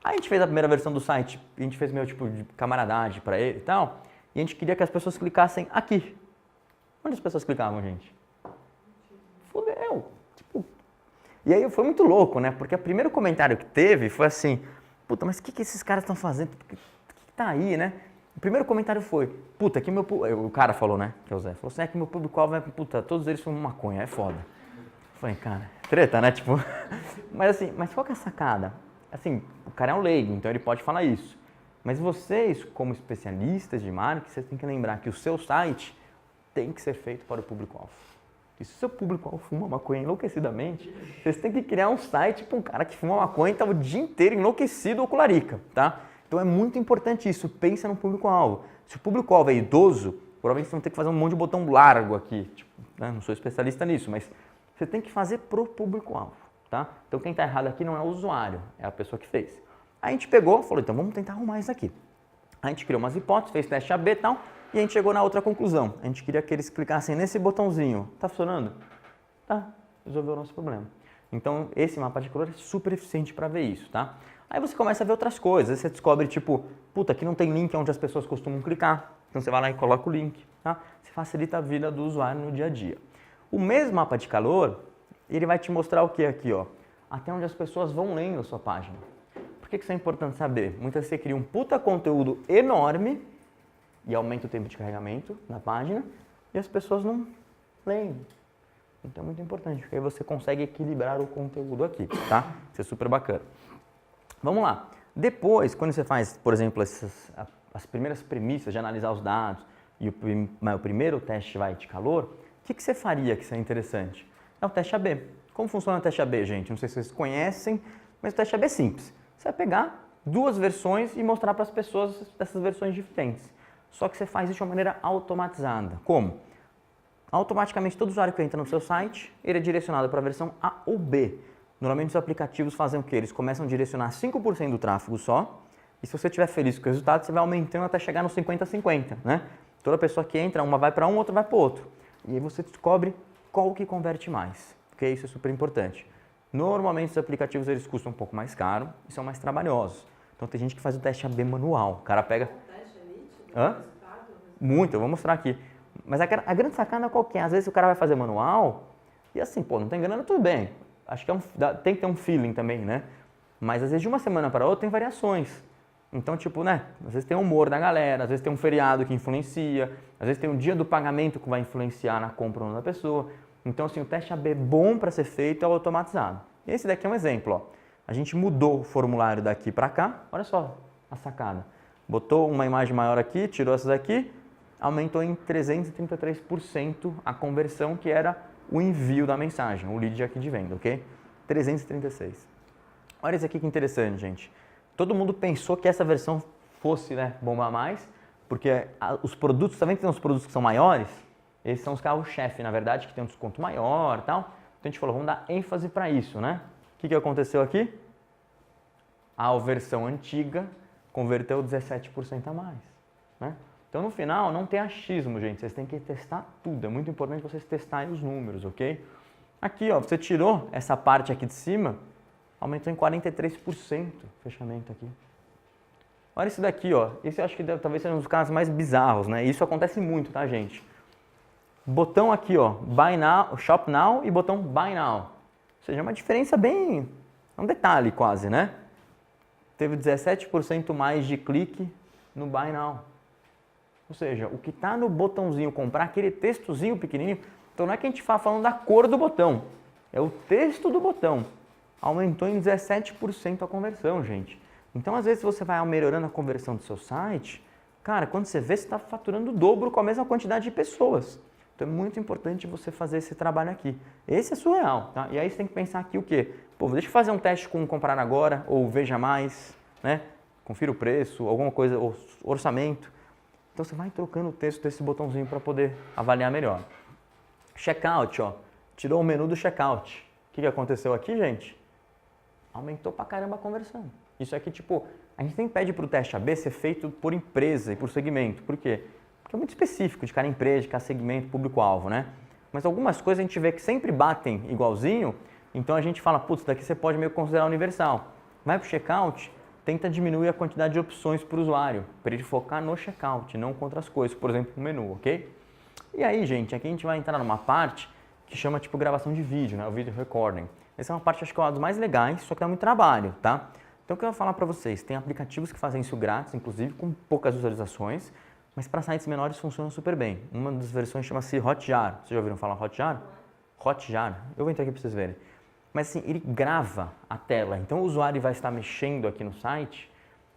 Aí a gente fez a primeira versão do site, a gente fez meio tipo de camaradagem para ele e tal, e a gente queria que as pessoas clicassem aqui. Onde as pessoas clicavam, gente? Fudeu! Tipo, e aí foi muito louco, né? Porque o primeiro comentário que teve foi assim, puta, mas o que esses caras estão fazendo? O que tá aí, né? O primeiro comentário foi, puta, que meu público... O cara falou, né? Que é o Zé. Falou assim, que meu público-alvo é, puta, todos eles fumam maconha, é foda. Eu falei, cara, treta, né? Tipo, mas assim, mas qual que é a sacada? Assim, o cara é um leigo, então ele pode falar isso. Mas vocês, como especialistas de marketing, vocês têm que lembrar que o seu site tem que ser feito para o público-alvo. E se o seu público-alvo fuma maconha enlouquecidamente, vocês têm que criar um site para um cara que fuma maconha e está o dia inteiro enlouquecido ou com larica, tá? Então é muito importante isso, pensa no público-alvo. Se o público-alvo é idoso, provavelmente vocês vão ter que fazer um monte de botão largo aqui. Tipo, né? Não sou especialista nisso, mas você tem que fazer pro público-alvo, tá? Então quem está errado aqui não é o usuário, é a pessoa que fez. Aí a gente pegou, falou, então vamos tentar arrumar isso aqui. A gente criou umas hipóteses, fez teste AB e tal, e a gente chegou na outra conclusão. A gente queria que eles clicassem nesse botãozinho. Tá funcionando? Tá, resolveu o nosso problema. Então esse mapa de calor é super eficiente para ver isso, tá? Aí você começa a ver outras coisas, aí você descobre tipo, puta, aqui não tem link onde as pessoas costumam clicar. Então você vai lá e coloca o link, tá? Você facilita a vida do usuário no dia a dia. O mesmo mapa de calor, ele vai te mostrar o que aqui, ó? Até onde as pessoas vão lendo a sua página. Por que isso é importante saber? Muitas vezes você cria um puta conteúdo enorme e aumenta o tempo de carregamento na página e as pessoas não leem. Então é muito importante, porque aí você consegue equilibrar o conteúdo aqui, tá? Isso é super bacana. Vamos lá. Depois, quando você faz, por exemplo, as primeiras premissas de analisar os dados e o primeiro teste de calor, o que você faria que isso é interessante? É o teste AB. Como funciona o teste AB, gente? Não sei se vocês conhecem, mas o teste AB é simples. Você vai pegar duas versões e mostrar para as pessoas dessas versões diferentes. Só que você faz isso de uma maneira automatizada. Como? Automaticamente, todo usuário que entra no seu site, ele é direcionado para a versão A ou B. Normalmente os aplicativos fazem o quê? Eles começam a direcionar 5% do tráfego só, e se você estiver feliz com o resultado, você vai aumentando até chegar no 50-50, né? Toda pessoa que entra, uma vai para um, outra vai para o outro. E aí você descobre qual que converte mais, porque isso é super importante. Normalmente os aplicativos eles custam um pouco mais caro e são mais trabalhosos. Então tem gente que faz o teste AB manual. O cara pega... O teste é nítido? Hã? Resultado? Muito, eu vou mostrar aqui. Mas a grande sacada qual que é? Às vezes o cara vai fazer manual e assim, pô, não tem grana, tudo bem. Acho que tem que ter um feeling também, né? Mas às vezes de uma semana para outra tem variações. Então, tipo, né? Às vezes tem o humor da galera, às vezes tem um feriado que influencia, às vezes tem um dia do pagamento que vai influenciar na compra ou não da pessoa. Então, assim, o teste AB bom para ser feito é o automatizado. E esse daqui é um exemplo, ó. A gente mudou o formulário daqui para cá, olha só a sacada. Botou uma imagem maior aqui, tirou essa daqui, aumentou em 333% a conversão, que era o envio da mensagem, o lead aqui de venda, ok? 336. Olha isso aqui que interessante, gente. Todo mundo pensou que essa versão fosse, né, bombar mais, porque os produtos, também tem uns produtos que são maiores, esses são os carros-chefe, na verdade, que tem um desconto maior e tal. Então a gente falou, vamos dar ênfase para isso, né? O que aconteceu aqui? A versão antiga converteu 17% a mais, né? Então, no final, não tem achismo, gente. Vocês têm que testar tudo. É muito importante vocês testarem os números, ok? Aqui, ó, você tirou essa parte aqui de cima, aumentou em 43% o fechamento aqui. Olha isso daqui, ó. Esse eu acho que talvez seja um dos casos mais bizarros, né? Isso acontece muito, tá, gente? Botão aqui, ó, Buy Now, Shop Now e botão Buy Now. Ou seja, é uma diferença bem... é um detalhe quase, né? Teve 17% mais de clique no Buy Now. Ou seja, o que está no botãozinho comprar, aquele textozinho pequenininho, então não é que a gente fala falando da cor do botão, é o texto do botão. Aumentou em 17% a conversão, gente. Então, às vezes, você vai melhorando a conversão do seu site, cara, quando você vê, você está faturando o dobro com a mesma quantidade de pessoas. Então, é muito importante você fazer esse trabalho aqui. Esse é surreal, tá? E aí você tem que pensar aqui o quê? Pô, deixa eu fazer um teste com comprar agora, ou veja mais, né? Confira o preço, alguma coisa, ou orçamento. Então, você vai trocando o texto desse botãozinho para poder avaliar melhor. Checkout, ó. Tirou o menu do checkout. O que aconteceu aqui, gente? Aumentou pra caramba a conversão. Isso aqui, tipo, a gente nem pede para o teste AB ser feito por empresa e por segmento. Por quê? Porque é muito específico de cada empresa, de cada segmento, público-alvo, né? Mas algumas coisas a gente vê que sempre batem igualzinho, então a gente fala, putz, daqui você pode meio considerar universal. Vai pro checkout, tenta diminuir a quantidade de opções para o usuário, para ele focar no checkout, não contra as coisas, por exemplo, o menu, ok? E aí, gente, aqui a gente vai entrar numa parte que chama tipo gravação de vídeo, né? O video recording. Essa é uma parte, acho que é uma das mais legais, só que dá muito trabalho, tá? Então, o que eu vou falar para vocês? Tem aplicativos que fazem isso grátis, inclusive, com poucas visualizações, mas para sites menores funciona super bem. Uma das versões chama-se Hotjar. Vocês já ouviram falar Hotjar? Hotjar. Eu vou entrar aqui para vocês verem. Mas assim, ele grava a tela, então o usuário vai estar mexendo aqui no site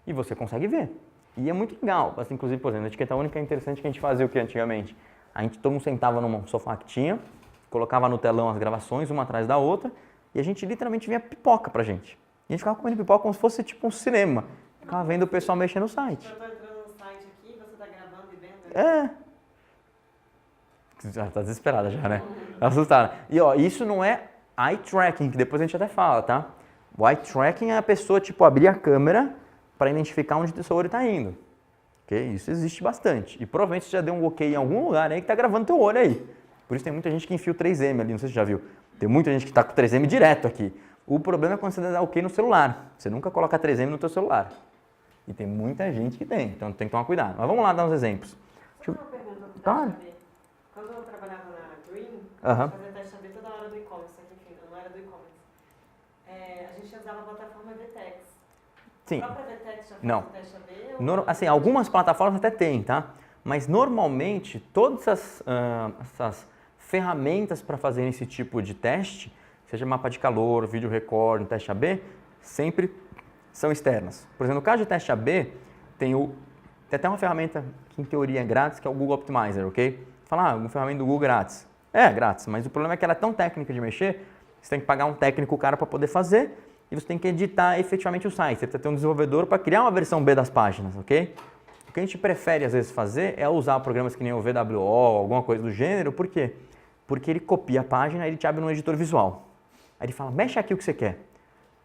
e você consegue ver. E é muito legal, assim, inclusive, por exemplo, a etiqueta única é interessante que a gente fazia o que antigamente? A gente todo mundo sentava num sofá que tinha, colocava no telão as gravações, uma atrás da outra, e a gente literalmente vinha pipoca pra gente. E a gente ficava comendo pipoca como se fosse tipo um cinema. Ficava vendo o pessoal mexer no site. Eu tô entrando no site aqui, você tá gravando e vendo? Já tá desesperada já, né? Assustada. E ó, isso não é eye tracking, que depois a gente até fala, tá? O eye tracking é a pessoa, tipo, abrir a câmera para identificar onde o seu olho está indo. Okay? Isso existe bastante. E provavelmente você já deu um ok em algum lugar aí que está gravando teu olho aí. Por isso tem muita gente que enfia o 3M ali, não sei se você já viu. Tem muita gente que está com o 3M direto aqui. O problema é quando você dá ok no celular. Você nunca coloca 3M no teu celular. E tem muita gente que tem, então tem que tomar cuidado. Mas vamos lá dar uns exemplos. Só uma pergunta pro Claro. teste AB. Quando eu trabalhava na Green, Aham. fazia teste AB toda hora do e-commerce, só que enfim, eu não era do e-commerce. A gente usava a plataforma VTEX. Sim. A própria VTEX já faz Não. o teste AB? Ou... Assim, algumas plataformas até tem, tá? Mas normalmente todas essas ferramentas para fazer esse tipo de teste, seja mapa de calor, vídeo recorde, teste AB, sempre são externas. Por exemplo, no caso de teste AB, tem até uma ferramenta que em teoria é grátis, que é o Google Optimizer, ok? Fala, uma ferramenta do Google grátis. É grátis, mas o problema é que ela é tão técnica de mexer, você tem que pagar um técnico cara para poder fazer e você tem que editar efetivamente o site. Você precisa ter um desenvolvedor para criar uma versão B das páginas, ok? O que a gente prefere às vezes fazer é usar programas que nem o VWO, alguma coisa do gênero, por quê? Porque ele copia a página e ele te abre no editor visual. Aí ele fala, mexe aqui o que você quer.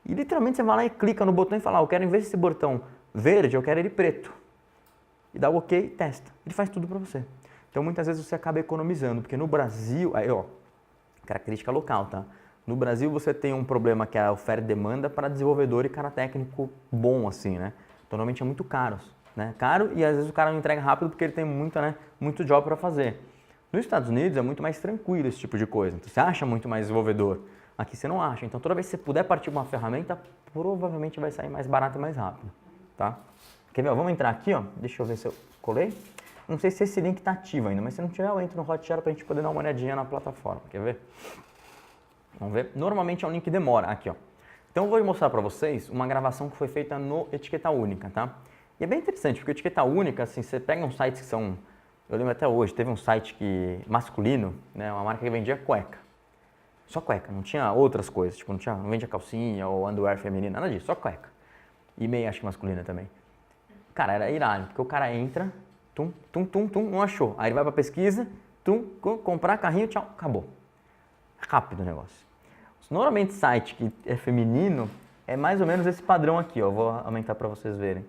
E literalmente você vai lá e clica no botão e fala, eu quero em vez desse botão verde, eu quero ele preto. E dá o ok e testa. Ele faz tudo para você. Então muitas vezes você acaba economizando, porque no Brasil, aí ó, característica local, tá? No Brasil você tem um problema que é a oferta e demanda para desenvolvedor e cara técnico bom assim, né? Então normalmente é muito caro, né? Caro e às vezes o cara não entrega rápido porque ele tem muito job para fazer. Nos Estados Unidos é muito mais tranquilo esse tipo de coisa, então você acha muito mais desenvolvedor. Aqui você não acha, então toda vez que você puder partir de uma ferramenta, provavelmente vai sair mais barato e mais rápido, tá? Quer ver? Ó, vamos entrar aqui, ó, deixa eu ver se eu colei. Não sei se esse link está ativo ainda, mas se não tiver, eu entro no Hotjar para a gente poder dar uma olhadinha na plataforma, quer ver? Vamos ver? Normalmente é um link que demora, aqui ó. Então eu vou mostrar para vocês uma gravação que foi feita no Etiqueta Única, tá? E é bem interessante, porque Etiqueta Única, assim, você pega uns sites que são... Eu lembro até hoje, teve um site masculino, né, uma marca que vendia cueca. Só cueca, não tinha outras coisas, tipo, não vendia calcinha ou underwear feminina, nada disso, só cueca. E meia, acho que masculina também. Cara, era irado, porque o cara entra, não achou. Aí ele vai pra pesquisa, comprar carrinho, tchau, acabou. Rápido o negócio. Normalmente site que é feminino é mais ou menos esse padrão aqui, ó. Vou aumentar pra vocês verem.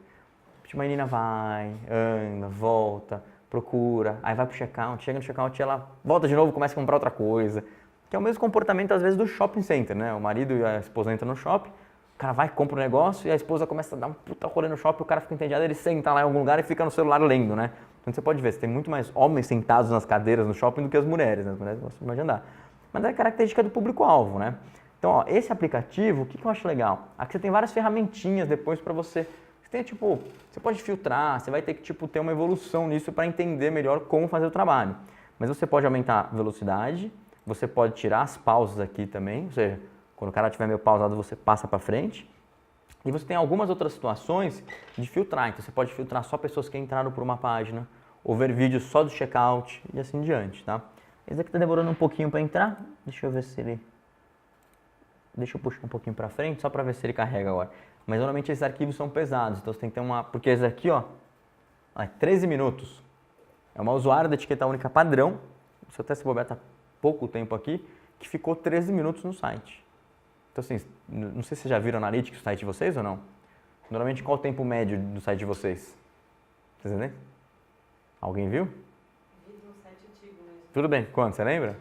Uma menina vai, anda, volta, procura, aí vai pro checkout, chega no checkout e ela volta de novo, começa a comprar outra coisa. Que é o mesmo comportamento, às vezes, do shopping center, né? O marido e a esposa entram no shopping, o cara vai, compra um negócio e a esposa começa a dar um puta rolê no shopping, o cara fica entediado, ele senta lá em algum lugar e fica no celular lendo, né? Então você pode ver, você tem muito mais homens sentados nas cadeiras no shopping do que as mulheres, né? As mulheres gostam mais de andar. Mas é característica do público-alvo, né? Então, ó, esse aplicativo, o que eu acho legal? Aqui você tem várias ferramentinhas depois para você... Você tem, tipo, você pode filtrar, você vai ter que, tipo, ter uma evolução nisso para entender melhor como fazer o trabalho. Mas você pode aumentar a velocidade, você pode tirar as pausas aqui também, ou seja, quando o cara estiver meio pausado, você passa para frente. E você tem algumas outras situações de filtrar. Então, você pode filtrar só pessoas que entraram por uma página, ou ver vídeos só do checkout e assim diante, tá? Esse aqui está demorando um pouquinho para entrar. Deixa eu ver se ele... Deixa eu puxar um pouquinho para frente, só para ver se ele carrega agora. Mas normalmente esses arquivos são pesados, então você tem que ter uma... Porque esse aqui, ó, é 13 minutos. É uma usuária da Etiqueta Única padrão, se eu até se bobear, tá pouco tempo aqui, que ficou 13 minutos no site. Então assim, não sei se vocês já viram Analytics do site de vocês ou não. Normalmente qual o tempo médio do site de vocês? Vocês entendem? Alguém viu? Vi no site antigo mesmo. Tudo bem, quanto? Você lembra?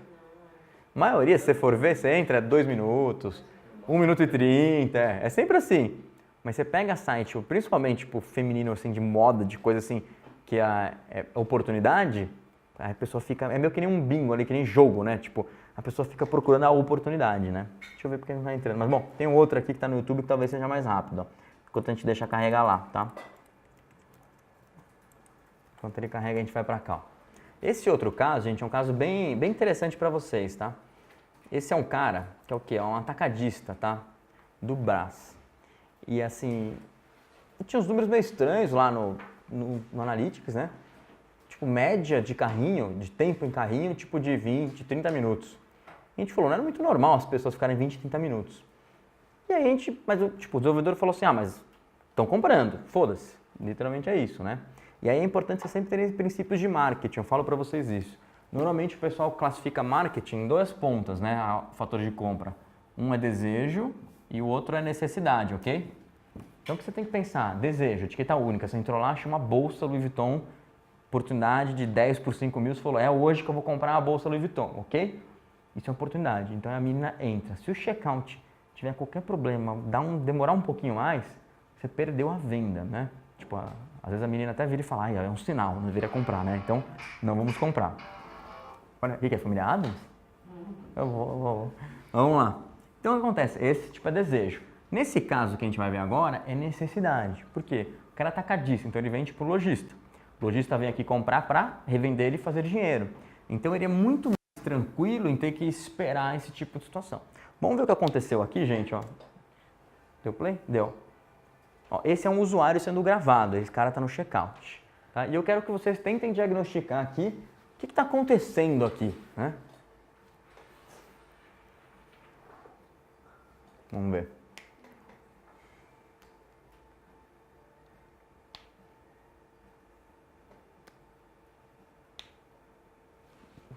A maioria, se você for ver, você entra 2 minutos, 1 minuto e 30, é sempre assim. Mas você pega site, principalmente tipo, feminino, assim, de moda, de coisa assim, que é oportunidade, a pessoa fica, é meio que nem um bingo ali, que nem jogo, né? Tipo, a pessoa fica procurando a oportunidade, né? Deixa eu ver porque não tá entrando. Mas bom, tem um outro aqui que tá no YouTube que talvez seja mais rápido, ó. Enquanto a gente deixa carregar lá, tá? Enquanto ele carrega, a gente vai pra cá, ó. Esse outro caso, gente, é um caso bem interessante para vocês, tá? Esse é um cara que é o quê? É um atacadista, tá? Do Brás. E assim, tinha uns números meio estranhos lá no Analytics, né? Tipo, média de carrinho, de tempo em carrinho, tipo de 20, 30 minutos. E a gente falou, não era muito normal as pessoas ficarem 20, 30 minutos. E aí a gente, mas tipo, o desenvolvedor falou assim, mas estão comprando, foda-se. Literalmente é isso, né? E aí é importante você sempre ter princípios de marketing, eu falo para vocês isso. Normalmente o pessoal classifica marketing em 2 pontas, né, fatores de compra. Um é desejo e o outro é necessidade, ok? Então o que você tem que pensar? Desejo, etiqueta única, você entrou lá, achou uma bolsa Louis Vuitton, oportunidade de 10 por 5 mil, você falou, é hoje que eu vou comprar a bolsa Louis Vuitton, ok? Isso é uma oportunidade, então a menina entra. Se o checkout tiver qualquer problema, demorar um pouquinho mais, você perdeu a venda, né? Tipo, às vezes a menina até vira e fala, é um sinal, não deveria comprar, né? Então, não vamos comprar. Olha, o que é? Família Adams? Eu vou. Vamos lá. Então, o que acontece? Esse tipo é desejo. Nesse caso que a gente vai ver agora, é necessidade. Por quê? O cara é atacadista, então ele vende para o lojista. O lojista vem aqui comprar para revender e fazer dinheiro. Então, ele é muito mais tranquilo em ter que esperar esse tipo de situação. Vamos ver o que aconteceu aqui, gente, ó. Deu play? Deu. Ó, esse é um usuário sendo gravado, esse cara está no checkout. Tá? E eu quero que vocês tentem diagnosticar aqui o que está acontecendo aqui, né? Vamos ver.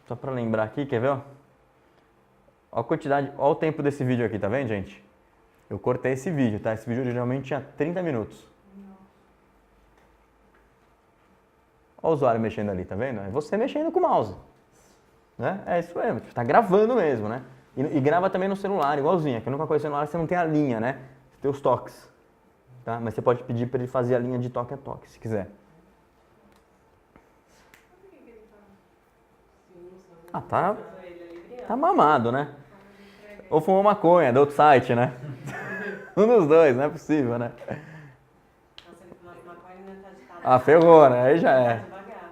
Só para lembrar aqui, quer ver? Ó? Ó a quantidade, ó o tempo desse vídeo aqui, tá vendo, gente? Eu cortei esse vídeo, tá? Esse vídeo geralmente tinha 30 minutos. Ó o usuário mexendo ali, tá vendo? É você mexendo com o mouse. Né? É isso mesmo, tá gravando mesmo, né? E grava também no celular, igualzinho. Que a única coisa no celular você não tem a linha, né? Você tem os toques. Tá? Mas você pode pedir para ele fazer a linha de toque a toque, se quiser. Ah, tá mamado, né? Ou fumou maconha, do outro site, né? Um dos dois, não é possível, né? Nossa, ele fumou maconha e não tá de cara. Ah, ferrou, né? Aí já é. Devagar.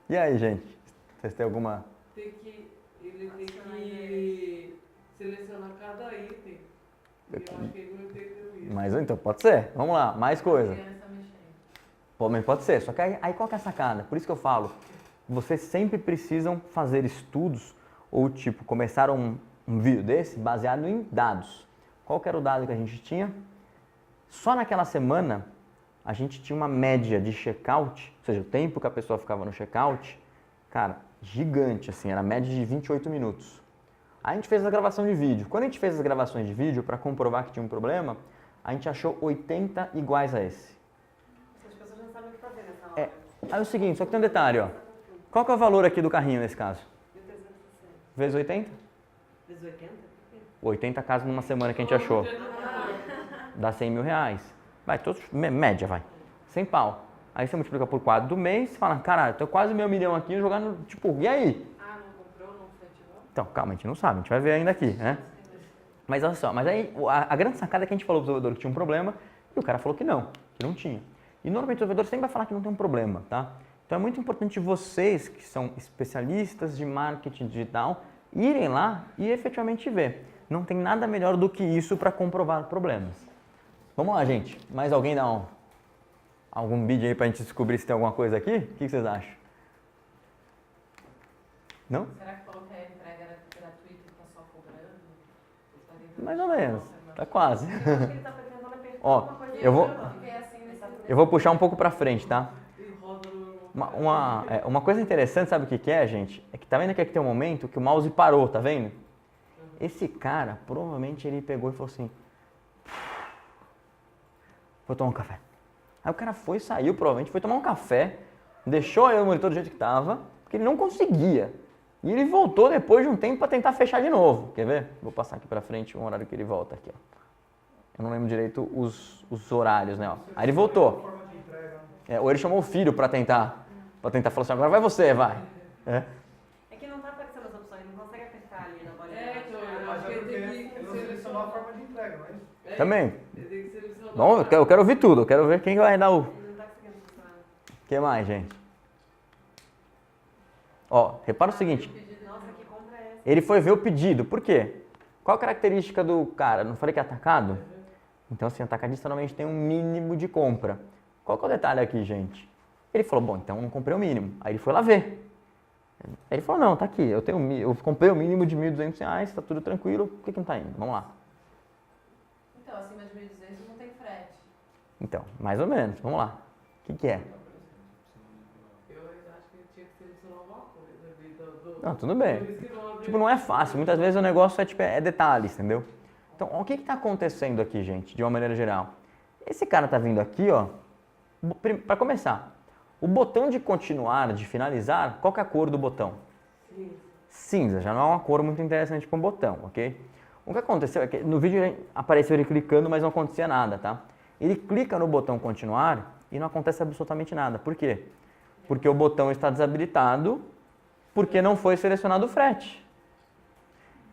E aí, gente? Vocês têm alguma... Ele tem que selecionar cada item. E eu acho que ele não entendeu isso. Mas então, pode ser. Vamos lá, mais coisa. Criança mexendo. Pô, mas pode ser, só que aí qual que é a sacada? Por isso que eu falo, vocês sempre precisam fazer estudos ou tipo, começar um vídeo desse baseado em dados. Qual que era o dado que a gente tinha? Só naquela semana a gente tinha uma média de checkout, ou seja, o tempo que a pessoa ficava no checkout, cara, gigante assim, era a média de 28 minutos. Aí a gente fez a gravação de vídeo. Quando a gente fez as gravações de vídeo para comprovar que tinha um problema, a gente achou 80 iguais a esse. As pessoas não sabem o que fazer nessa hora. É, aí é o seguinte, só que tem um detalhe, ó. Qual que é o valor aqui do carrinho nesse caso? 1.360. Vezes 80? Vezes 80? 80 casos numa semana que a gente achou. Dá 100 mil reais. Vai, todos, média, vai. 100 pau. Aí você multiplica por 4 do mês e fala, caralho, tô quase meio milhão aqui jogando, tipo, e aí? Ah, não comprou, não festival? Então, calma, a gente não sabe, a gente vai ver ainda aqui, né? Mas olha só, mas aí a grande sacada é que a gente falou pro desenvolvedor que tinha um problema e o cara falou que não tinha. E normalmente o desenvolvedor sempre vai falar que não tem um problema, tá? Então é muito importante vocês, que são especialistas de marketing digital, irem lá e efetivamente ver. Não tem nada melhor do que isso para comprovar problemas. Vamos lá, gente. Mais alguém dá algum vídeo aí pra gente descobrir se tem alguma coisa aqui? O que vocês acham? Não? Será que falou que a entrega era gratuita e tá só cobrando? Tá tentando Mais ou menos. Tá quase. Eu acho que ele tá tentando apertar Ó, alguma coisa. eu vou- Fiquei assim nesse Eu vou puxar um pouco pra frente, tá? e roda no... Uma coisa interessante, sabe o que é, gente? É que tá vendo que aqui tem um momento que o mouse parou, tá vendo? Esse cara, provavelmente ele pegou e falou assim, vou tomar um café. Aí o cara foi, saiu, provavelmente foi tomar um café, deixou aí o monitor do jeito que tava, porque ele não conseguia. E ele voltou depois de um tempo para tentar fechar de novo. Quer ver? Vou passar aqui para frente o horário que ele volta aqui, ó. Eu não lembro direito os horários, né? Ó. Aí ele voltou. Ou ele chamou o filho para tentar falar assim, agora vai você, vai. É. É que não tá aparecendo as opções, não consegue apertar ali na bolinha. Então, eu Mas acho é que porque ele tem ele que não selecionou a forma de entrega, não é isso? Também. Ele tem que selecionar. Bom, eu quero ouvir tudo, eu quero ver quem vai dar o... Ele não tá conseguindo funcionar. O que mais, gente? Ó, repara o seguinte, Nossa, que compra é essa? ele foi ver o pedido, por quê? Qual a característica do cara? Não falei que é atacado? Então, assim, atacadista normalmente tem um mínimo de compra. Qual que é o detalhe aqui, gente? Ele falou, bom, então eu não comprei o mínimo. Aí ele foi lá ver. Aí ele falou, não, tá aqui, eu comprei o mínimo de R$1.200, tá tudo tranquilo, por que não tá indo? Vamos lá. Então, acima de 1.200 não tem frete. Então, mais ou menos, vamos lá. O que é? Eu acho que ele tinha que selecionar alguma coisa ali Não, tudo bem. Por isso que não abre- Tipo, não é fácil, muitas vezes o negócio é detalhes, entendeu? Então, ó, o que está acontecendo aqui, gente, de uma maneira geral? Esse cara tá vindo aqui, ó, para começar, o botão de continuar, de finalizar, qual que é a cor do botão? Cinza, já não é uma cor muito interessante para um botão, ok? O que aconteceu é que no vídeo apareceu ele clicando, mas não acontecia nada, tá? Ele clica no botão continuar e não acontece absolutamente nada. Por quê? Porque o botão está desabilitado, porque não foi selecionado o frete.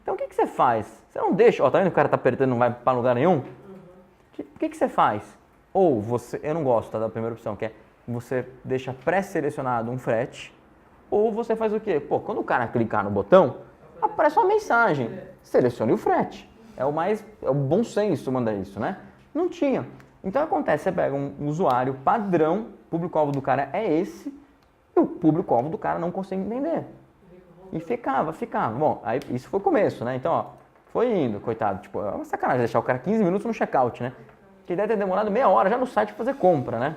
Então o que você faz? Você não deixa, ó, tá vendo que o cara tá apertando e não vai para lugar nenhum? O que você faz? Ou você, eu não gosto, tá, da primeira opção, que é você deixa pré-selecionado um frete, ou você faz o quê? Pô, quando o cara clicar no botão, aparece uma mensagem, selecione o frete. É o bom senso mandar isso, né? Não tinha. Então acontece, você pega um usuário padrão, o público-alvo do cara é esse, e o público-alvo do cara não consegue entender. E ficava. Bom, aí isso foi o começo, né? Então, ó, foi indo, coitado. Tipo, é uma sacanagem deixar o cara 15 minutos no checkout, né? Que deve ter demorado meia hora já no site pra fazer compra, né?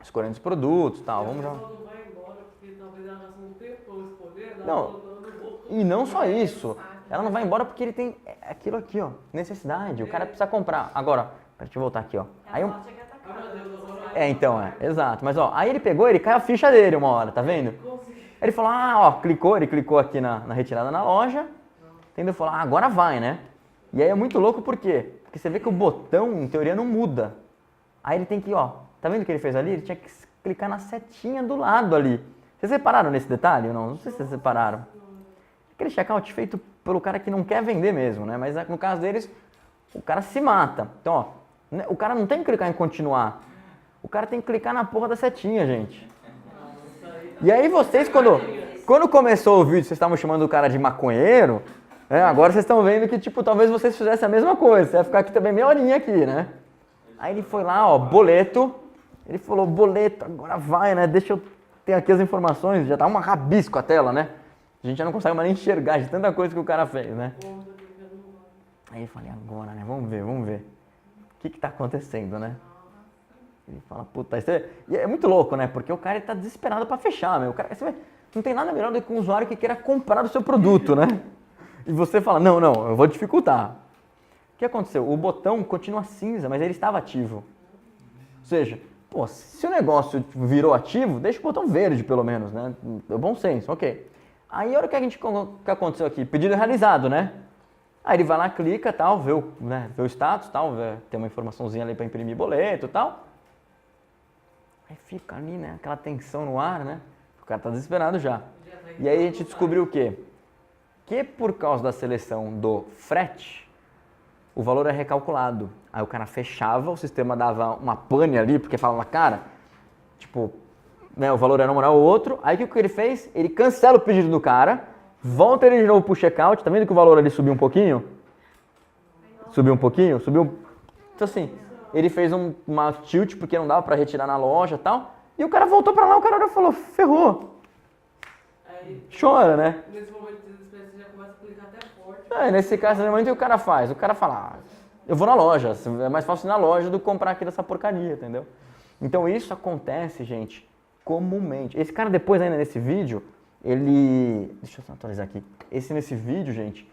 Escolhendo os produtos e tal. Vamos já. não vai embora, porque talvez ela gastou um tempo escolher, Não, e não só isso. Ela não vai embora porque ele tem aquilo aqui, ó, necessidade. O cara precisa comprar. Agora, deixa eu voltar aqui, ó. Aí A eu... sorte é que atacada. então, exato. Mas, ó, aí ele pegou, ele caiu a ficha dele uma hora, tá vendo? Ele falou, ele clicou aqui na retirada na loja, entendeu? Falou, agora vai, né? E aí é muito louco por quê? Porque você vê que o botão, em teoria, não muda. Aí ele tem que, ó, tá vendo o que ele fez ali? Ele tinha que clicar na setinha do lado ali. Vocês repararam nesse detalhe ou não? Não sei se vocês repararam. Aquele checkout feito pelo cara que não quer vender mesmo, né? Mas no caso deles, o cara se mata. Então, ó, o cara não tem que clicar em continuar. O cara tem que clicar na porra da setinha, gente. E aí vocês, quando começou o vídeo, vocês estavam chamando o cara de maconheiro, agora vocês estão vendo que, tipo, talvez vocês fizessem a mesma coisa. Você vai ficar aqui também meia horinha aqui, né? Aí ele foi lá, ó, boleto. Ele falou, boleto, agora vai, né? Deixa eu ter aqui as informações. Já tá uma rabisco a tela, né? A gente já não consegue mais nem enxergar de tanta coisa que o cara fez, né? Aí eu falei, agora, né? Vamos ver. O que tá acontecendo, né? Ele fala, puta, isso e é muito louco, né? Porque o cara ele tá desesperado pra fechar, meu. O cara, não tem nada melhor do que um usuário que queira comprar o seu produto, né? E você fala, não, eu vou dificultar. O que aconteceu? O botão continua cinza, mas ele estava ativo. Ou seja, pô, se o negócio virou ativo, deixa o botão verde pelo menos, né? É bom senso, ok. Aí, a hora que que aconteceu aqui? Pedido realizado, né? Aí ele vai lá, clica, tal, vê o status, tal, tem uma informaçãozinha ali para imprimir boleto, tal. Aí fica ali, né? Aquela tensão no ar, né? O cara tá desesperado já. E aí a gente descobriu o quê? Que por causa da seleção do frete, o valor é recalculado. Aí o cara fechava, o sistema dava uma pane ali, porque falava, cara, tipo, né, o valor era um ou outro. Aí o que ele fez? Ele cancela o pedido do cara, volta ele de novo pro checkout. Tá vendo que o valor ali subiu um pouquinho? Subiu. Então assim, ele fez uma tilt porque não dava pra retirar na loja e tal. E o cara voltou pra lá, o cara falou, ferrou. Aí, Chora, né? nesse momento de desespero, você já começa a clicar até forte. Nesse caso, normalmente o cara faz? O cara fala, eu vou na loja, é mais fácil ir na loja do que comprar aqui dessa porcaria, entendeu? Então isso acontece, gente, comumente. Esse cara depois ainda nesse vídeo, deixa eu atualizar aqui. Nesse vídeo, gente,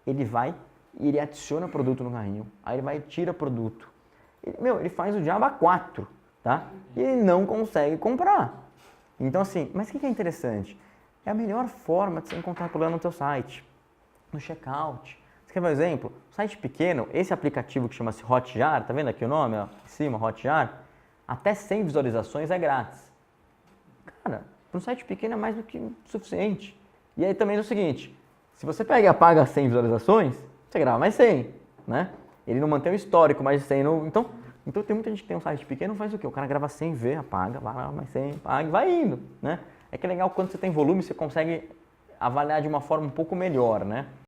ele adiciona produto no carrinho, aí ele vai e tira produto. Ele faz o diabo a 4, tá? E ele não consegue comprar. Então assim, mas o que é interessante? É a melhor forma de você encontrar problema no teu site, no checkout. Você quer ver um exemplo? Site pequeno, esse aplicativo que chama-se Hotjar, tá vendo aqui o nome, ó, em cima, Hotjar, até 100 visualizações é grátis. Cara, para um site pequeno é mais do que suficiente. E aí também é o seguinte, se você pega e apaga 100 visualizações, você grava mais 100, né? Ele não mantém o histórico, mais 100 então tem muita gente que tem um site pequeno, faz o quê? O cara grava 100, vê, apaga, vai lá, mais 100, apaga e vai indo, né? É que é legal quando você tem volume, você consegue avaliar de uma forma um pouco melhor, né?